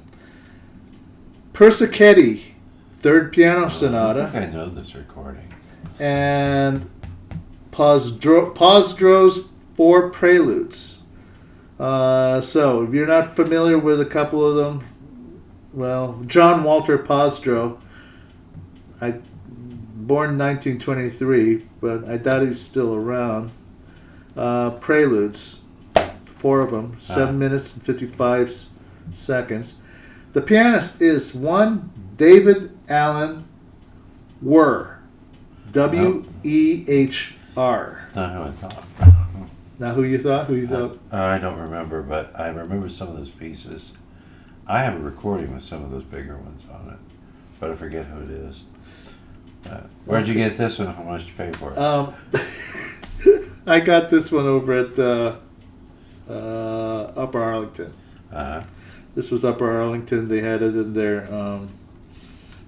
Persichetti, Third Piano Sonata. I think I know this recording. And Pozdro's Four Preludes. So, if you're not familiar with a couple of them, well, John Walter Pozdro, born in 1923, but I doubt he's still around. Preludes, 4 of them, 7 minutes and 55 seconds. The pianist is one David Allen Wehr, W-E-H-R. Not who I thought. Now, who you thought? I don't remember, but I remember some of those pieces. I have a recording with some of those bigger ones on it, but I forget who it is. Where'd you get this one? How much did you pay for it? I got this one over at Upper Arlington. Uh-huh. This was Upper Arlington. They had it in their,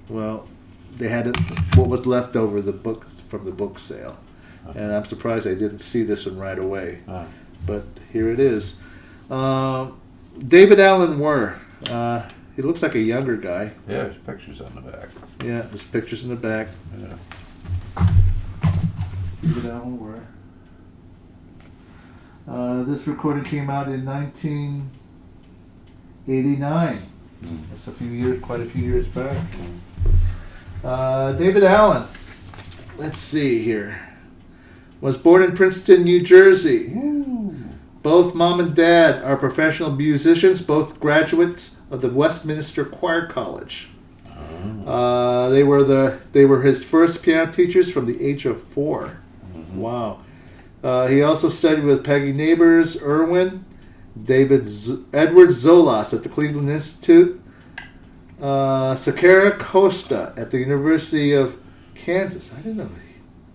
they had it, what was left over from the book sale. Uh-huh. And I'm surprised I didn't see this one right away. Uh-huh. But here it is. David Allen Wehr. He looks like a younger guy. Yeah, there's pictures on the back. Yeah, there's pictures in the back. Yeah. David Allen Wehr. This recording came out in 1989. That's quite a few years back. David Allen, let's see here, was born in Princeton, New Jersey. Ooh. Both mom and dad are professional musicians, both graduates of the Westminster Choir College. Oh. They were his first piano teachers from the age of 4. Mm-hmm. Wow. He also studied with Peggy Neighbors, Irwin, Edward Zolas at the Cleveland Institute, Sakara Costa at the University of Kansas. I didn't know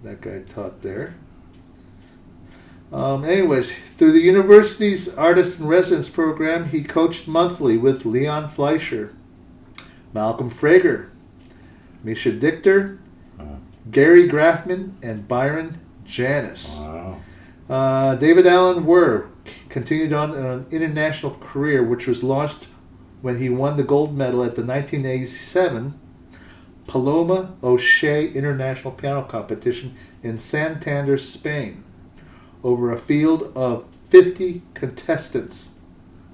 that guy taught there. Anyways, through the university's Artist in Residence program, he coached monthly with Leon Fleischer, Malcolm Frager, Misha Dichter, Gary Grafman, and Byron Janis. Wow. David Allen Wehr continued on an international career, which was launched when he won the gold medal at the 1987 Paloma O'Shea International Piano Competition in Santander, Spain, over a field of 50 contestants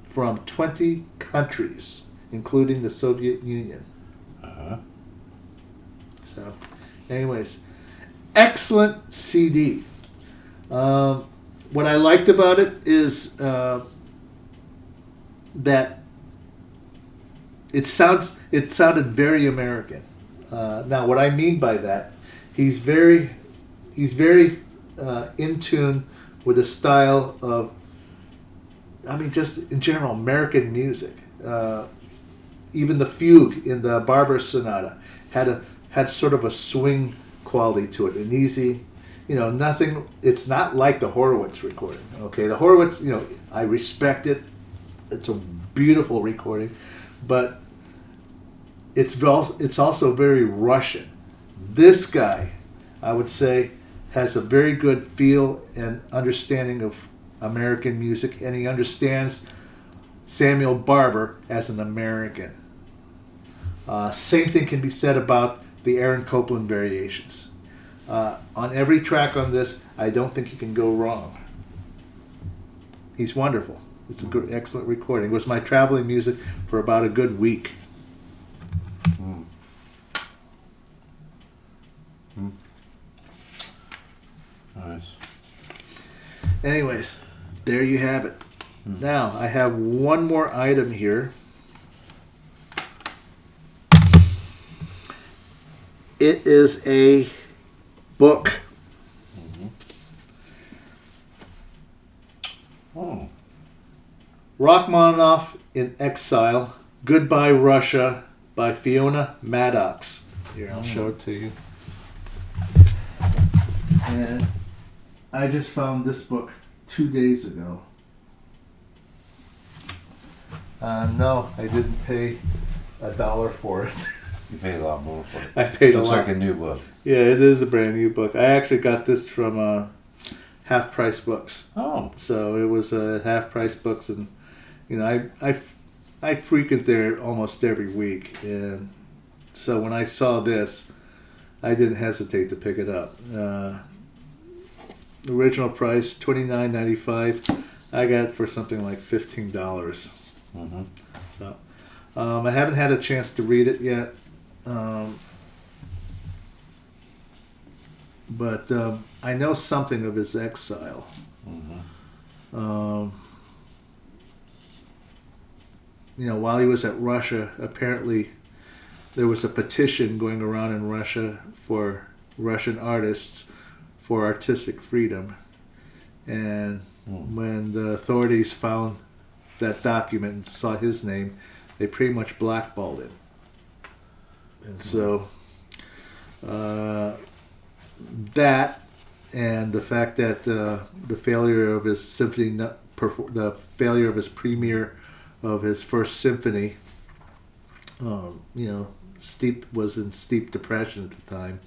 from 20 countries, including the Soviet Union. Uh-huh. So, anyways, excellent CD. What I liked about it is that it sounded very American. Now, what I mean by that, he's very in tune with the style of, just in general, American music. Even the fugue in the Barber Sonata had sort of a swing quality to it, and easy. Nothing. It's not like the Horowitz recording. Okay, the Horowitz. I respect it. It's a beautiful recording, but it's also very Russian. This guy, I would say, has a very good feel and understanding of American music, and he understands Samuel Barber as an American. Same thing can be said about the Aaron Copland variations. On every track on this, I don't think you can go wrong. He's wonderful. It's a good, excellent recording. It was my traveling music for about a good week. Mm. Mm. Nice. Anyways, there you have it. Now, I have one more item here. It is a book. Oh. Rachmaninoff in Exile, Goodbye Russia by Fiona Maddox. Here, I'll show it to you. And I just found this book 2 days ago. No, I didn't pay $1 for it. You paid a lot more for it. I paid a lot. Looks like a new book. Yeah, it is a brand new book. I actually got this from Half Price Books. Oh. So it was Half Price Books, and I frequent there almost every week, and so when I saw this, I didn't hesitate to pick it up. Original price $29.95. I got it for something like $15. Mm-hmm. So I haven't had a chance to read it yet, but I know something of his exile. Mm-hmm. While he was at Russia, apparently there was a petition going around in Russia for Russian artists for artistic freedom. And when the authorities found that document and saw his name, they pretty much blackballed him. And so that, and the fact that the failure of his symphony, the failure of his premiere of his first symphony, was in steep depression at the time.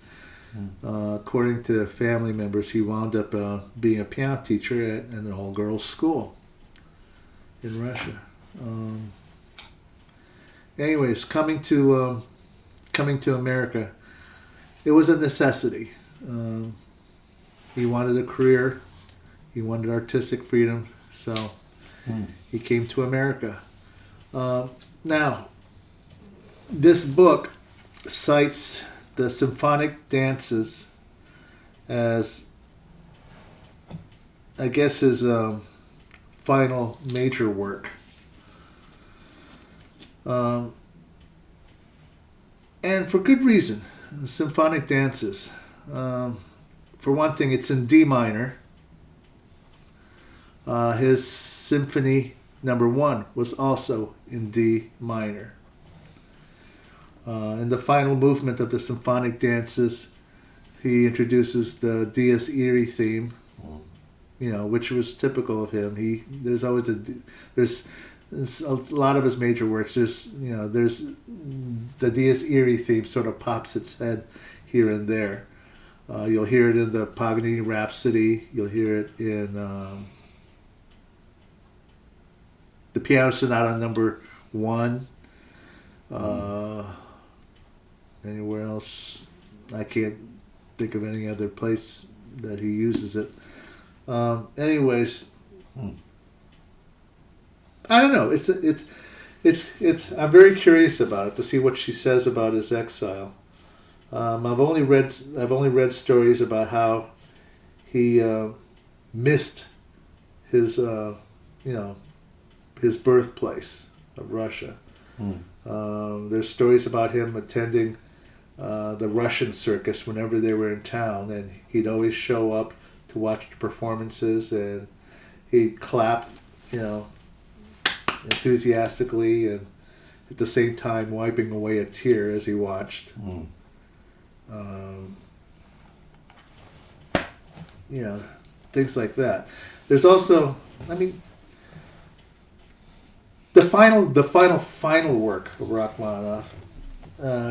According to family members, he wound up being a piano teacher at an all-girls school in Russia. Anyways, coming to America, it was a necessity. He wanted a career. He wanted artistic freedom, so he came to America. Now, this book cites the symphonic dances as, I guess, his final major work. And for good reason. Symphonic dances. For one thing, it's in D minor. His Symphony Number 1 was also in D minor. In the final movement of the symphonic dances, he introduces the Dies Irae theme, which was typical of him. There's a lot of his major works. There's the Dies Irae theme sort of pops its head here and there. You'll hear it in the Paganini Rhapsody. You'll hear it in the Piano Sonata Number 1. Anywhere else, I can't think of any other place that he uses it. Anyways, I don't know. It's. I'm very curious about it to see what she says about his exile. I've only read stories about how he missed his his birthplace of Russia. There's stories about him attending the Russian circus whenever they were in town, and he'd always show up to watch the performances, and he'd clap, enthusiastically, and at the same time wiping away a tear as he watched. things like that. There's also, I mean, the final work of Rachmaninoff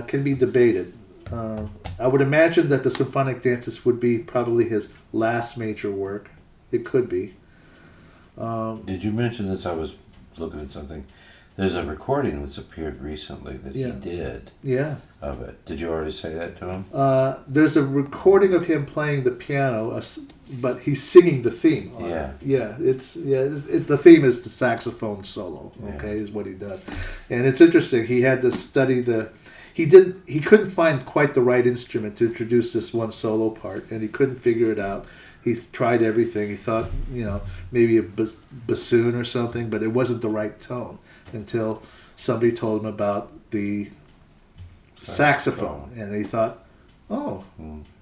can be debated. I would imagine that the Symphonic Dances would be probably his last major work. It could be. Did you mention this? I was looking at something. There's a recording that's appeared recently that he did of it. Did you already say that to him? There's a recording of him playing the piano, but he's singing the theme. The theme is the saxophone solo. Okay, is what he does, and it's interesting. He had to study He couldn't find quite the right instrument to introduce this one solo part, and he couldn't figure it out. He tried everything. He thought, maybe a bassoon or something, but it wasn't the right tone until somebody told him about the saxophone. And he thought,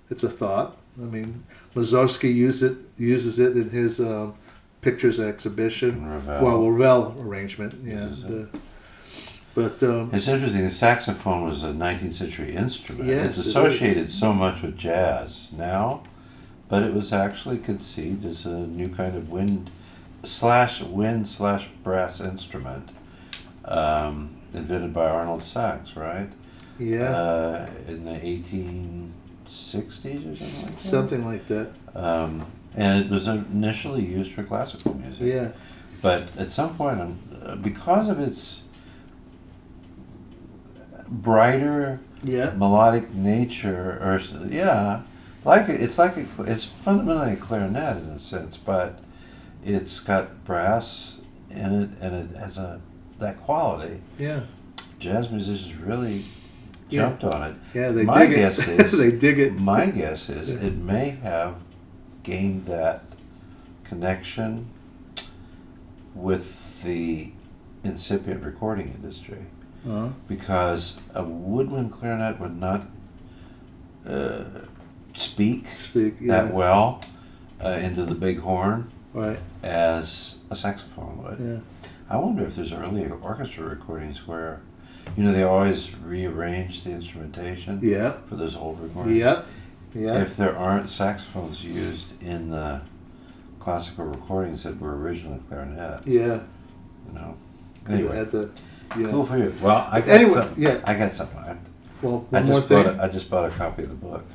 it's a thought. I mean, Mussorgsky uses it in his pictures exhibition. Ravel arrangement. Yeah. But it's interesting. The saxophone was a 19th century instrument. Yes, it's associated so much with jazz now, but it was actually conceived as a new kind of wind/brass instrument, invented by Arnold Sachs, right? Yeah. In the 1860s or something like that. Something like that. And it was initially used for classical music. Yeah. But at some point, because of its brighter melodic nature, it's fundamentally a clarinet in a sense, but it's got brass in it and it has that quality. Yeah, jazz musicians really jumped on it. Yeah, they My dig guess it. is They dig it. My guess is it may have gained that connection with the incipient recording industry. Because a woodwind clarinet would not speak that well into the big horn as a saxophone would. Yeah. I wonder if there's early orchestra recordings where, they always rearrange the instrumentation for those old recordings. Yeah. If there aren't saxophones used in the classical recordings that were originally clarinets. Yeah. Anyway. Yeah. Cool for you. Well, I got something. I just bought a copy of the book.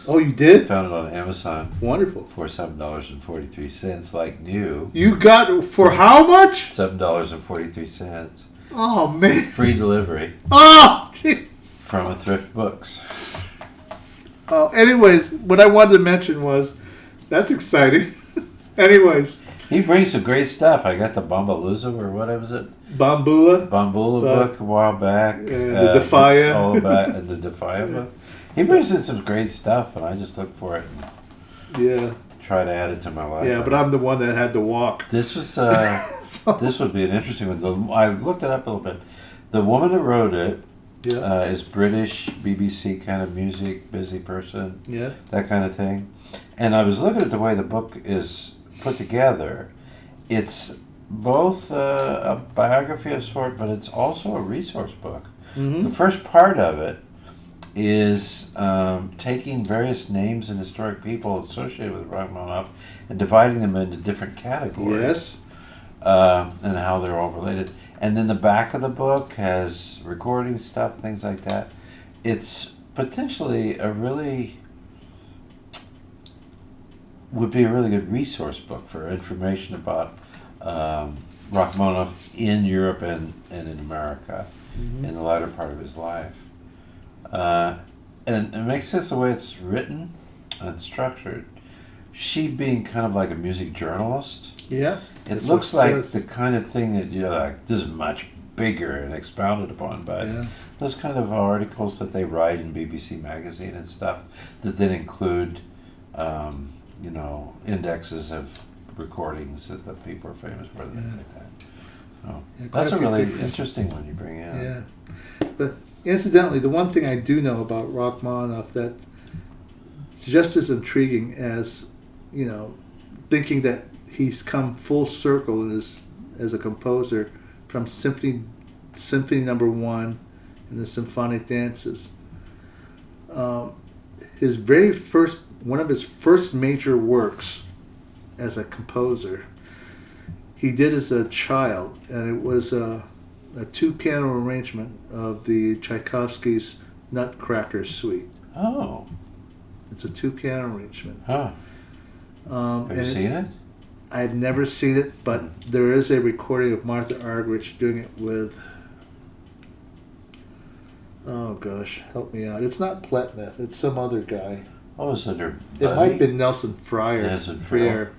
Oh, you did? Found it on Amazon. Wonderful. For $7.43, like new. You got for how much? $7.43. Oh man. Free delivery. Oh. Gee. From a thrift books. Anyways, what I wanted to mention was, that's exciting. Anyways. He brings some great stuff. I got the Bombalooza, or what was it? Bambula book a while back. The Defia. All about the Defia book. He brings in some great stuff, and I just look for it. And try to add it to my life. Yeah, but I'm the one that had to walk. This was this would be an interesting one. I looked it up a little bit. The woman who wrote it is British BBC kind of music busy person. Yeah. That kind of thing. And I was looking at the way the book is put together. It's both a biography of sort, but it's also a resource book. Mm-hmm. The first part of it is taking various names and historic people associated with Rachmaninoff and dividing them into different categories. Yes. And how they're all related. And then the back of the book has recording stuff, things like that. It's potentially would be a really good resource book for information about Rachmaninoff in Europe and in America in the latter part of his life. And it makes sense the way it's written and structured. She being kind of like a music journalist. Yeah. It looks like the kind of thing that this is much bigger and expounded upon, but those kind of articles that they write in BBC Magazine and stuff that then include indexes of recordings that the people are famous for, things like that. So that's a really interesting one you bring in. Yeah. But incidentally, the one thing I do know about Rachmaninoff that's just as intriguing as, thinking that he's come full circle as a composer from Symphony Number 1 and the Symphonic Dances. His very first one of his first major works as a composer, he did as a child, and it was a two-piano arrangement of the Tchaikovsky's Nutcracker Suite. Oh. It's a two-piano arrangement. Huh. Have you seen it? I've never seen it, but there is a recording of Martha Argerich doing it with... Oh, gosh, help me out. It's not Pletnev. It's some other guy. Oh, is it her buddy? It might have been Nelson Fryer. Nelson Fryer.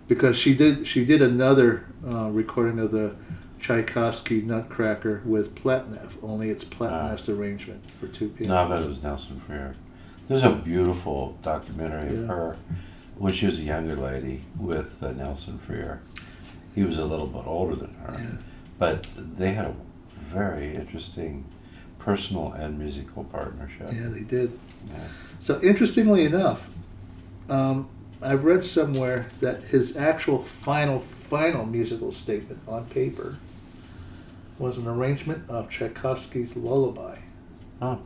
Because she did another recording of the Tchaikovsky Nutcracker with Pletnev, only it's Pletnev's arrangement for two pianos. No, I bet it was Nelson Fryer. There's a beautiful documentary of her when she was a younger lady with Nelson Fryer. He was a little bit older than her, but they had a very interesting personal and musical partnership. Yeah, they did. Yeah. So interestingly enough, I've read somewhere that his actual final musical statement on paper was an arrangement of Tchaikovsky's Lullaby. Oh.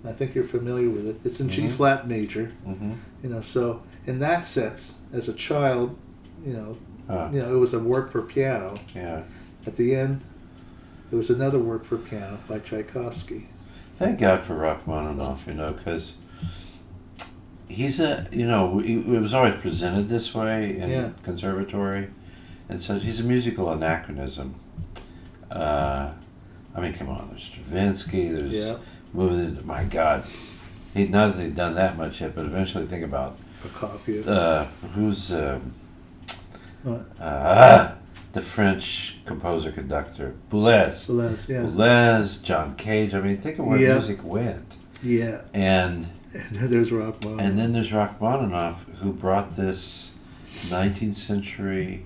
I think you're familiar with it. It's in G flat major. Mm-hmm. So in that sense, as a child, it was a work for piano. Yeah. At the end, it was another work for piano by Tchaikovsky. Thank God for Rachmaninoff, because he's it was always presented this way in conservatory, and so he's a musical anachronism. Come on, there's Stravinsky, there's moving into, my God, he'd not only done that much yet, but eventually think about who's the French composer-conductor, Boulez, Boulez, John Cage. Think of where music went. Yeah. And then there's Rachmaninoff. And then there's Rachmaninoff, who brought this 19th century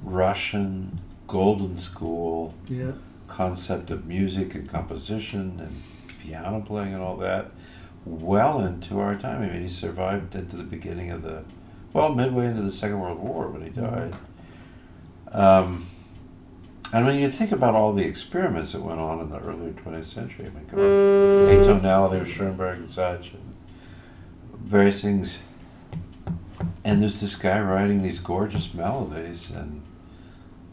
Russian golden school concept of music and composition and piano playing and all that well into our time. He survived into the beginning of midway into the Second World War when he died. And when you think about all the experiments that went on in the early 20th century, atonality of Schoenberg and such, and various things, and there's this guy writing these gorgeous melodies and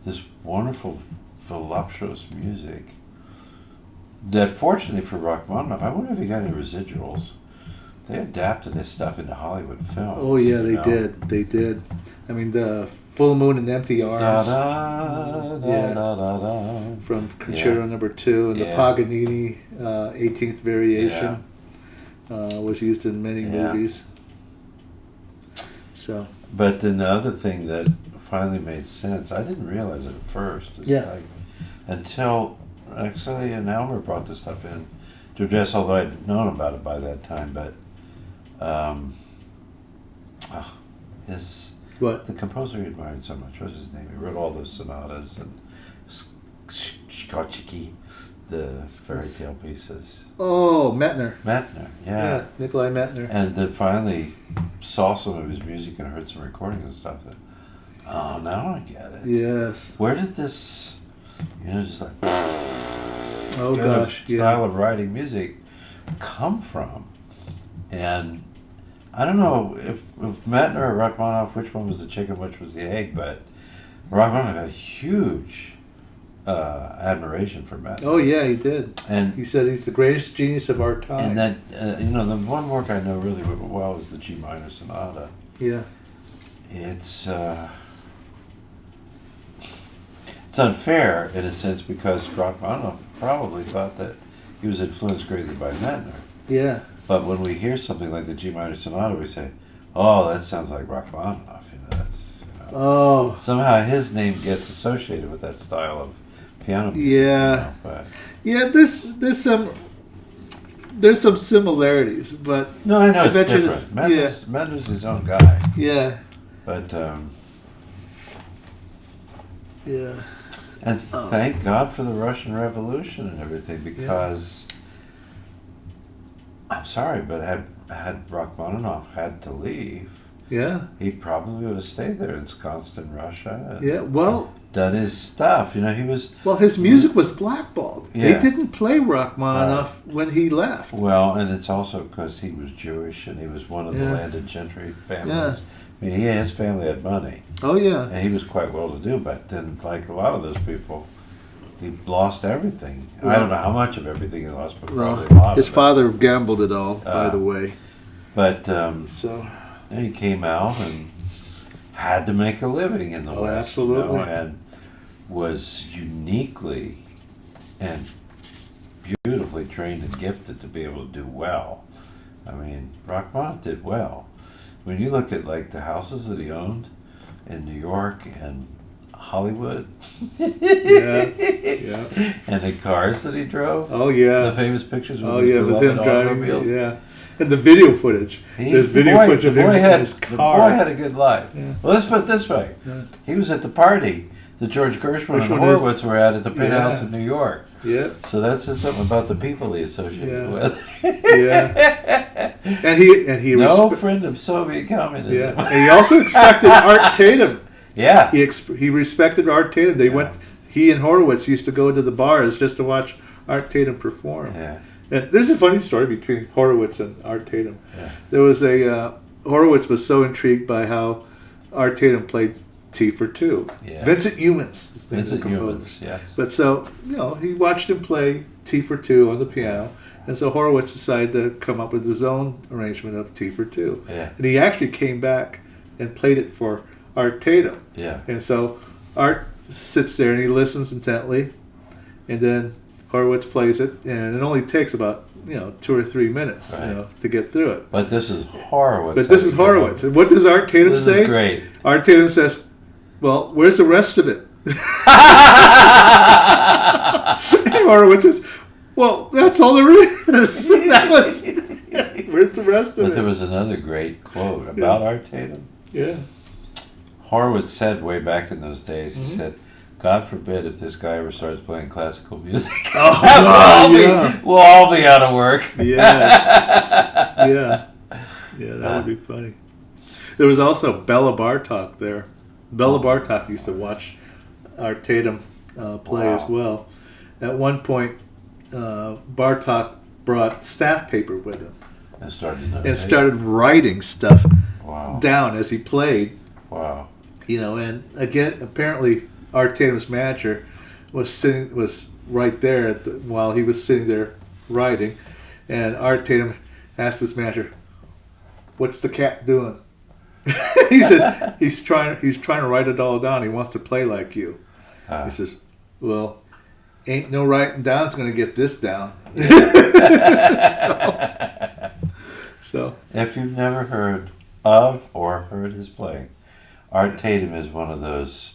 this wonderful, voluptuous music that, fortunately for Rachmaninoff, I wonder if he got any residuals. They adapted his stuff into Hollywood films. Oh yeah, they did. They did. The Full Moon and Empty Arms. Da, da, da, da, da. From Concerto Number 2, and the Paganini 18th Variation was used in many movies. So. But then the other thing that finally made sense, I didn't realize it at first. Until actually, and Elmer brought this stuff in to address, although I'd known about it by that time, but the composer he admired so much, what was his name? He wrote all those sonatas and Shkochiki, the fairy tale pieces. Oh, Metner. Yeah, Nikolai Metner. And then finally saw some of his music and heard some recordings and stuff. Oh, now I get it. Yes. Where did this, just like style of writing music come from? And I don't know if Metner or Rachmaninoff, which one was the chicken, which was the egg, but Rachmaninoff had a huge admiration for Metner. Oh yeah, he did. And he said he's the greatest genius of our time. And that the one work I know really well is the G minor sonata. Yeah. It's unfair in a sense because Rachmaninoff probably thought that he was influenced greatly by Metner. Yeah. But when we hear something like the G minor sonata, we say, "Oh, that sounds like Rachmaninoff." Somehow his name gets associated with that style of piano music. Yeah. There's some similarities, but no, I know it's different. Metner's his own guy. Yeah. But yeah. And thank God for the Russian Revolution and everything, because I'm sorry, but had Rachmaninoff had to leave, he probably would have stayed there, ensconced in Russia. done his stuff. You know, he was... Well, his music was blackballed. Yeah. They didn't play Rachmaninoff when he left. Well, and it's also because he was Jewish and he was one of the landed gentry families. Yeah. I mean, his family had money. Oh, yeah. And he was quite well to do, but then, like a lot of those people, he lost everything. Well, I don't know how much of everything he lost, but well, probably a lot his of father gambled it all, by the way. But so then he came out and had to make a living in the West. Absolutely. You know, and was uniquely and beautifully trained and gifted to be able to do well. I mean, Rachmaninoff did well. When you look at like the houses that he owned in New York and Hollywood, yeah, and the cars that he drove, the famous pictures with his with him driving, automobiles, and the video footage. There's video footage of him in his car. The boy had a good life. Yeah. Well, let's put it this way: he was at the party that George Gershwin and Horowitz were at the Penn House in New York. Yeah. So that says something about the people he associated with. And he no friend of Soviet communism. Yeah. And he also expected Art Tatum. Yeah. He respected Art Tatum. They went. He and Horowitz used to go to the bars just to watch Art Tatum perform. Yeah. And there's a funny story between Horowitz and Art Tatum. Yeah. There was Horowitz was so intrigued by how Art Tatum played T for Two. Yeah. Vincent Youmans. Vincent Youmans, yes. But so, he watched him play T for Two on the piano, and so Horowitz decided to come up with his own arrangement of T for Two. Yeah. And he actually came back and played it for Art Tatum. Yeah. And so Art sits there and he listens intently, and then Horowitz plays it, and it only takes about 2 or 3 minutes to get through it. But this is Horowitz. But this is Horowitz. And what does Art Tatum say? This is great. Art Tatum says, "Well, where's the rest of it?" And Horowitz says, "Well, that's all there is." Where's the rest of it? But there was another great quote about Art Tatum. Yeah. Horowitz said way back in those days, he said, "God forbid if this guy ever starts playing classical music, we'll all be out of work." Yeah, that would be funny. There was also Bela Bartok there. Bela Bartok used to watch Art Tatum play as well. At one point, Bartok brought staff paper with him and started writing stuff down as he played. Wow. And again, apparently Art Tatum's manager was right there while he was sitting there writing, and Art Tatum asked his manager, "What's the cat doing?" He said, he's trying to write it all down. He wants to play like you. He says, "Well, ain't no writing down's going to get this down." So if you've never heard of or heard his playing, Art Tatum is one of those.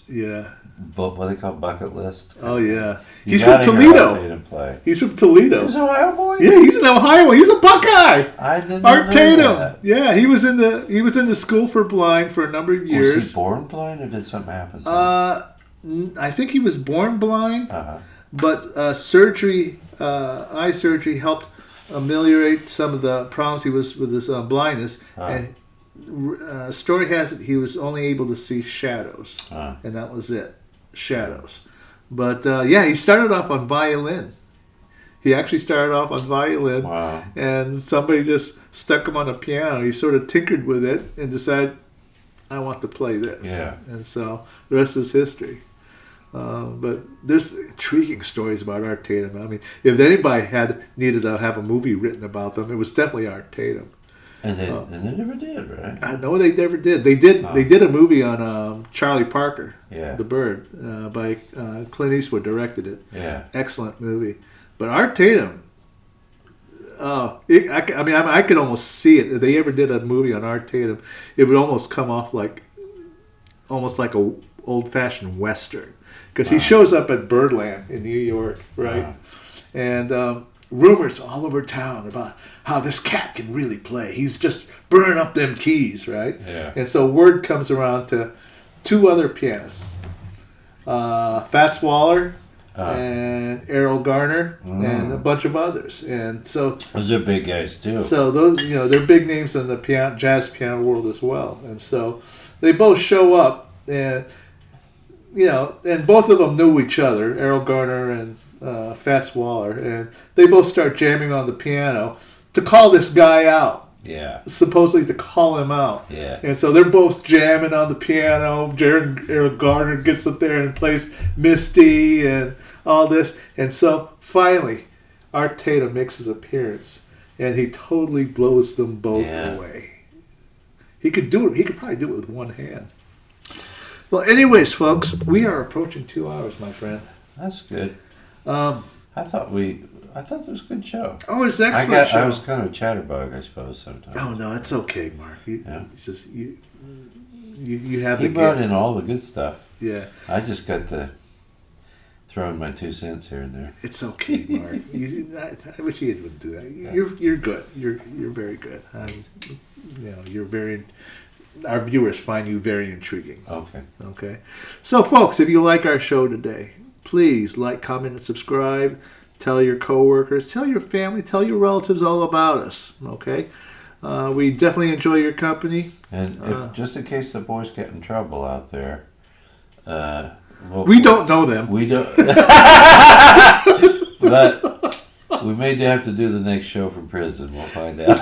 What do they call bucket list? Oh yeah, he's from Toledo. He's from Toledo. He's an Ohio boy. Yeah, he's an Ohio. He's a Buckeye. I didn't Art know Tatum. that. Yeah, he was in the school for blind for a number of years. Was he born blind, or did something happen to him? I think he was born blind, but surgery, eye surgery, helped ameliorate some of the problems he was with his blindness. And story has it he was only able to see shadows, and that was it. Shadows. But he started off on violin. He actually started off on violin. Wow. And somebody just stuck him on a piano. He sort of tinkered with it and decided, I want to play this. Yeah. And so the rest is history. But there's intriguing stories about Art Tatum. I mean, if anybody needed to have a movie written about them, it was definitely Art Tatum. And they never did, right? No, they never did. They did. They did a movie on Charlie Parker, the Bird, by Clint Eastwood directed it. Yeah, excellent movie. But Art Tatum, I could almost see it. If they ever did a movie on Art Tatum, it would almost come off like a old-fashioned Western, because he shows up at Birdland in New York, right? And rumors all over town about how this cat can really play. He's just burning up them keys, right? Yeah. And so word comes around to two other pianists, Fats Waller and Errol Garner and a bunch of others. And so those are big guys too. So those, they're big names in the jazz piano world as well. And so they both show up, and and both of them knew each other, Errol Garner and Fats Waller, and they both start jamming on the piano to call this guy out. Yeah. Supposedly to call him out. Yeah. And so they're both jamming on the piano. Errol Garner gets up there and plays Misty and all this. And so finally, Art Tatum makes his appearance, and he totally blows them both away. He could do it. He could probably do it with one hand. Well, anyways, folks, we are approaching 2 hours, my friend. That's good. I thought it was a good show. Oh, it's an excellent show. I was kind of a chatterbug, I suppose, sometimes. Oh no, it's okay, Mark. It's just you have he the brought gift. in all the good stuff. Yeah. I just got to throw in my 2 cents here and there. It's okay, Mark. I wish you wouldn't do that. You're good. You're very good. You're very. Our viewers find you very intriguing. Okay. Okay. So, folks, if you like our show today, please like, comment, and subscribe. Tell your coworkers, tell your family, tell your relatives all about us. Okay. We definitely enjoy your company. And just in case the boys get in trouble out there, we don't know them. We don't. But we may have to do the next show from prison. We'll find out.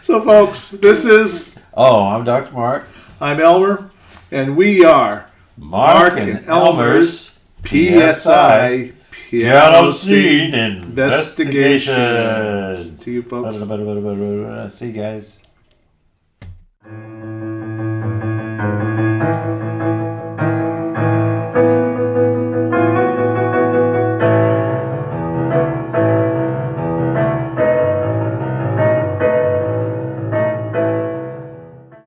So, folks, this is... I'm Dr. Mark. I'm Elmer. And we are Mark and Elmer's PSI Piano Scene Investigations. See you, folks. See you guys.